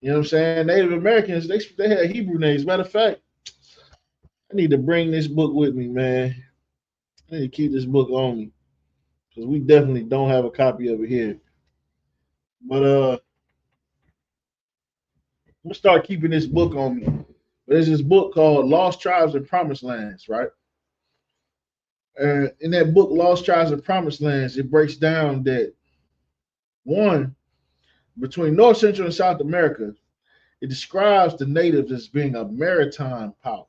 You know what I'm saying? Native Americans, they had Hebrew names. Matter of fact, I need to bring this book with me, man. I need to keep this book on me because we definitely don't have a copy of it here. But I'm gonna start keeping this book on me. There's this book called Lost Tribes and Promised Lands, right? In that book, Lost Tribes and Promised Lands, it breaks down that one, between North Central and South America, it describes the natives as being a maritime power.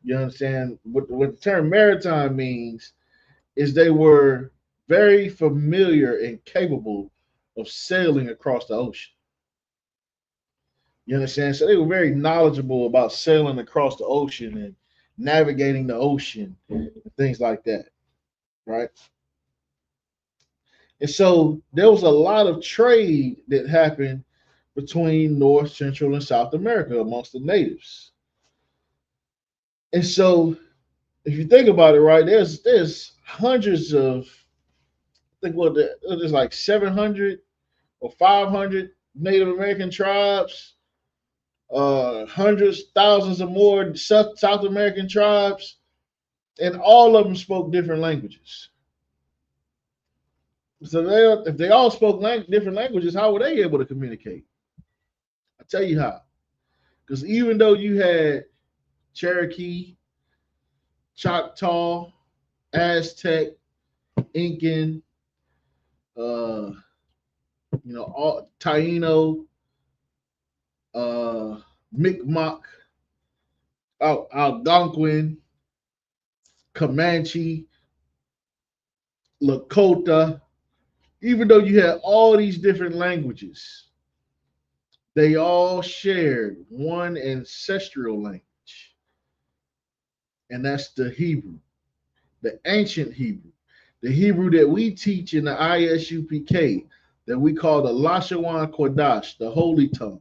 You understand? What the term maritime means is they were very familiar and capable of sailing across the ocean. You understand? So they were very knowledgeable about sailing across the ocean and navigating the ocean and things like that, right? And so there was a lot of trade that happened between North, Central, and South America amongst the natives. And so if you think about it, right, there's hundreds of I think what there's like 700 or 500 Native American tribes, hundreds, thousands of more South American tribes, and all of them spoke different languages. So if they all spoke different languages, how were they able to communicate? I'll tell you how. Because even though you had Cherokee, Choctaw, Aztec, Incan, uh, all Taino, Mi'kmaq, Algonquin, Comanche, Lakota. Even though you had all these different languages, they all shared one ancestral language, and that's the Hebrew, the ancient Hebrew, the Hebrew that we teach in the ISUPK, that we call the Lashawan Kodash, the Holy Tongue.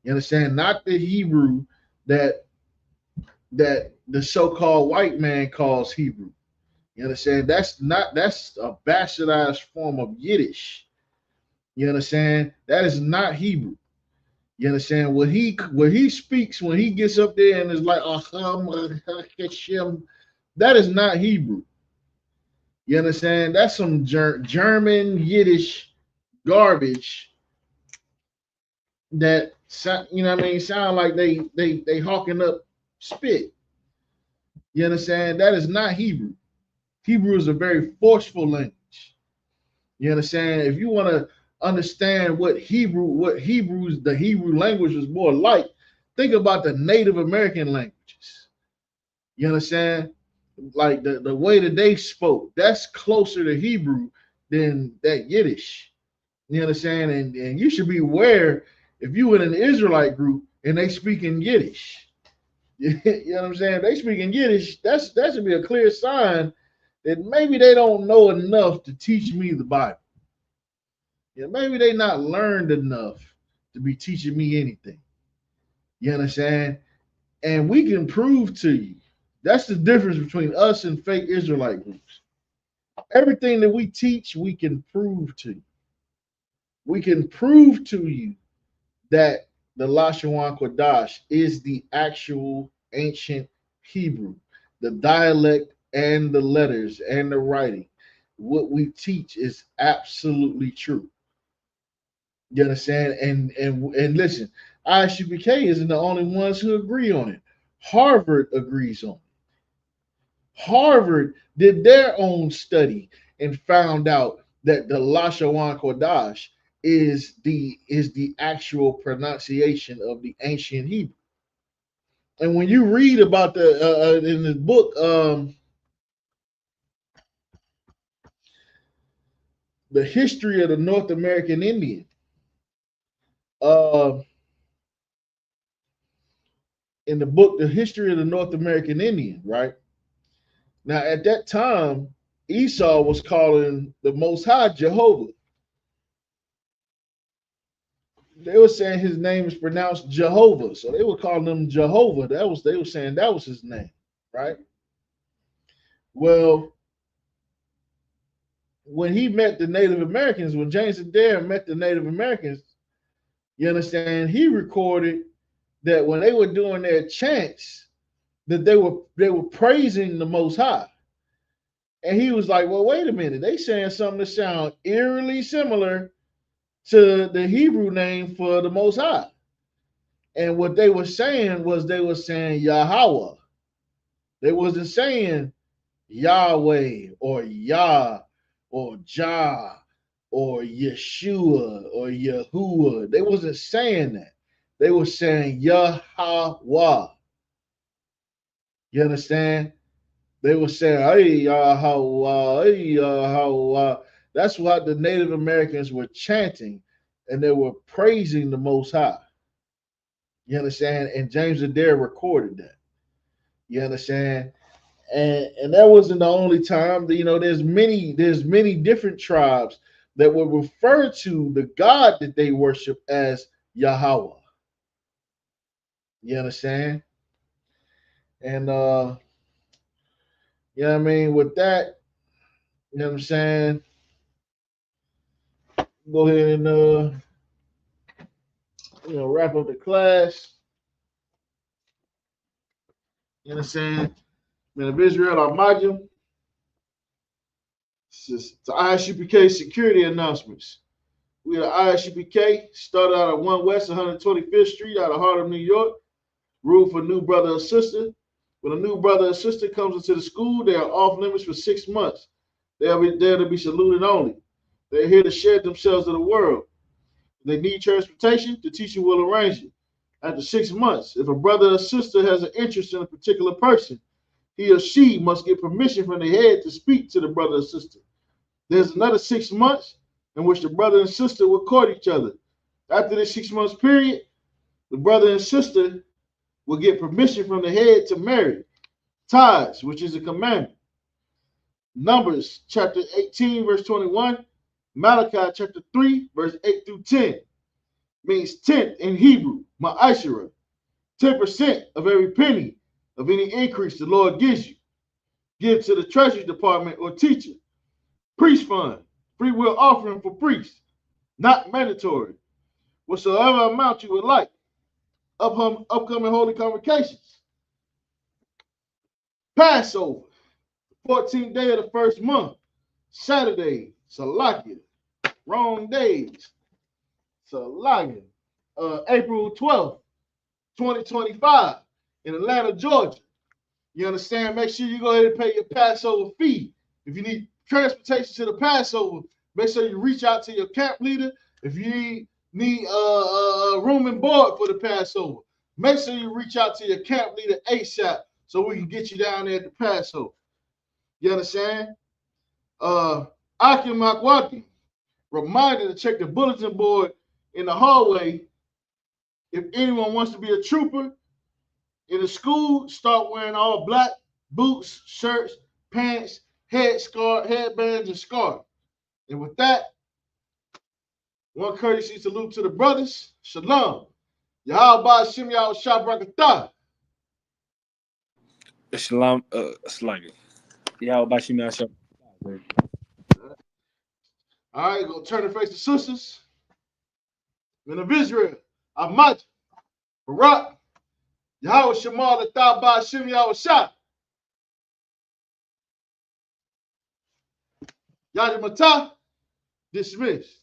You understand? Not the Hebrew that the so-called white man calls Hebrew. You understand? That's a bastardized form of Yiddish. You understand? That is not Hebrew. You understand? What he speaks when he gets up there and is like that is not Hebrew. You understand? That's some German Yiddish garbage that you know what I mean sound like they hawking up spit. You understand? That is not Hebrew. Hebrew is a very forceful language. You understand? If you want to understand what the Hebrew language was more like, think about the Native American languages. You understand? Like the way that they spoke, that's closer to Hebrew than that Yiddish. You understand? And you should be aware if you in an Israelite group and they speak in Yiddish. You know what I'm saying? If they speak in Yiddish, that should be a clear sign that maybe they don't know enough to teach me the Bible. Yeah, maybe they not learned enough to be teaching me anything. You understand? And we can prove to you That's the difference between us and fake Israelite groups. Everything that we teach, we can prove to you. We can prove to you that the Lashawan Kodash is the actual ancient Hebrew, the dialect and the letters and the writing. What we teach is absolutely true. You understand? And listen, ISUPK isn't the only ones who agree on it. Harvard agrees on it. Harvard did their own study and found out that the Lashawan Kodash is the actual pronunciation of the ancient Hebrew. And when you read about the in the book, the history of the North American Indian, uh, in the book, the history of the North American Indian, right? Now, at that time, Esau was calling the Most High Jehovah. They were saying his name is pronounced Jehovah, so they were calling him Jehovah. They were saying that was his name, right? Well, when he met the Native Americans, when James Adair met the Native Americans, you understand, he recorded that when they were doing their chants, that they were praising the Most High. And he was like, well, wait a minute, they saying something that sound eerily similar to the Hebrew name for the Most High. And what they were saying was they were saying Yahweh. They wasn't saying Yahweh or Yah or Jah or Yeshua or Yahuwah. They wasn't saying that. They were saying Yahweh. You understand? They were saying, hey, Yahweh, hey, Yahweh. That's what the Native Americans were chanting, and they were praising the Most High. You understand? And James Adair recorded that. You understand? And that wasn't the only time. You know, there's many different tribes that would refer to the God that they worship as Yahweh. You understand? And you know what I mean? With that, you know what I'm saying? Go ahead and wrap up the class. You know what I'm saying? Man of Israel, Ahmadiyam. It's ISUPK security announcements. We are ISUPK, started out at 1 West 125th Street out of Harlem, New York. Rule for new brother or sister. When a new brother or sister comes into the school, they are off limits for 6 months. They are there to be saluted only. They're here to share themselves to the world. If they need transportation, the teacher will arrange it. After 6 months, if a brother or sister has an interest in a particular person, he or she must get permission from the head to speak to the brother or sister. There's another 6 months in which the brother and sister will court each other. After this 6 months period, the brother and sister will get permission from the head to marry. Tithes, which is a commandment. Numbers chapter 18, verse 21. Malachi chapter 3, verse 8 through 10. Means tenth in Hebrew, ma'ashera. 10% of every penny of any increase the Lord gives you. Give to the treasury department or teacher. Priest fund, free will offering for priests, not mandatory. Whatsoever amount you would like. Upcoming holy convocations. Passover, 14th day of the first month. Saturday, Salakia. Wrong days. Salakia. April 12th, 2025 in Atlanta, Georgia. You understand? Make sure you go ahead and pay your Passover fee. If you need transportation to the Passover, make sure you reach out to your camp leader. If you need room and board for the Passover, make sure you reach out to your camp leader ASAP so we can get you down there at the Passover. You understand? Akim Makwaki, reminder to check the bulletin board in the hallway. If anyone wants to be a trooper in the school, start wearing all black, boots, shirts, pants, headbands, and scarf. And with that, one courtesy salute to the brothers. Shalom. Yahweh Shem Yahweh Shabrakatah. Shalom, sluggy. Yeah, about you, man. All right, gonna turn and face the sisters. Men of Israel, Ahmad, Barak, Yahweh Shemal, the Thabah, Shem Yahweh Shah, Yadi Matah, dismissed.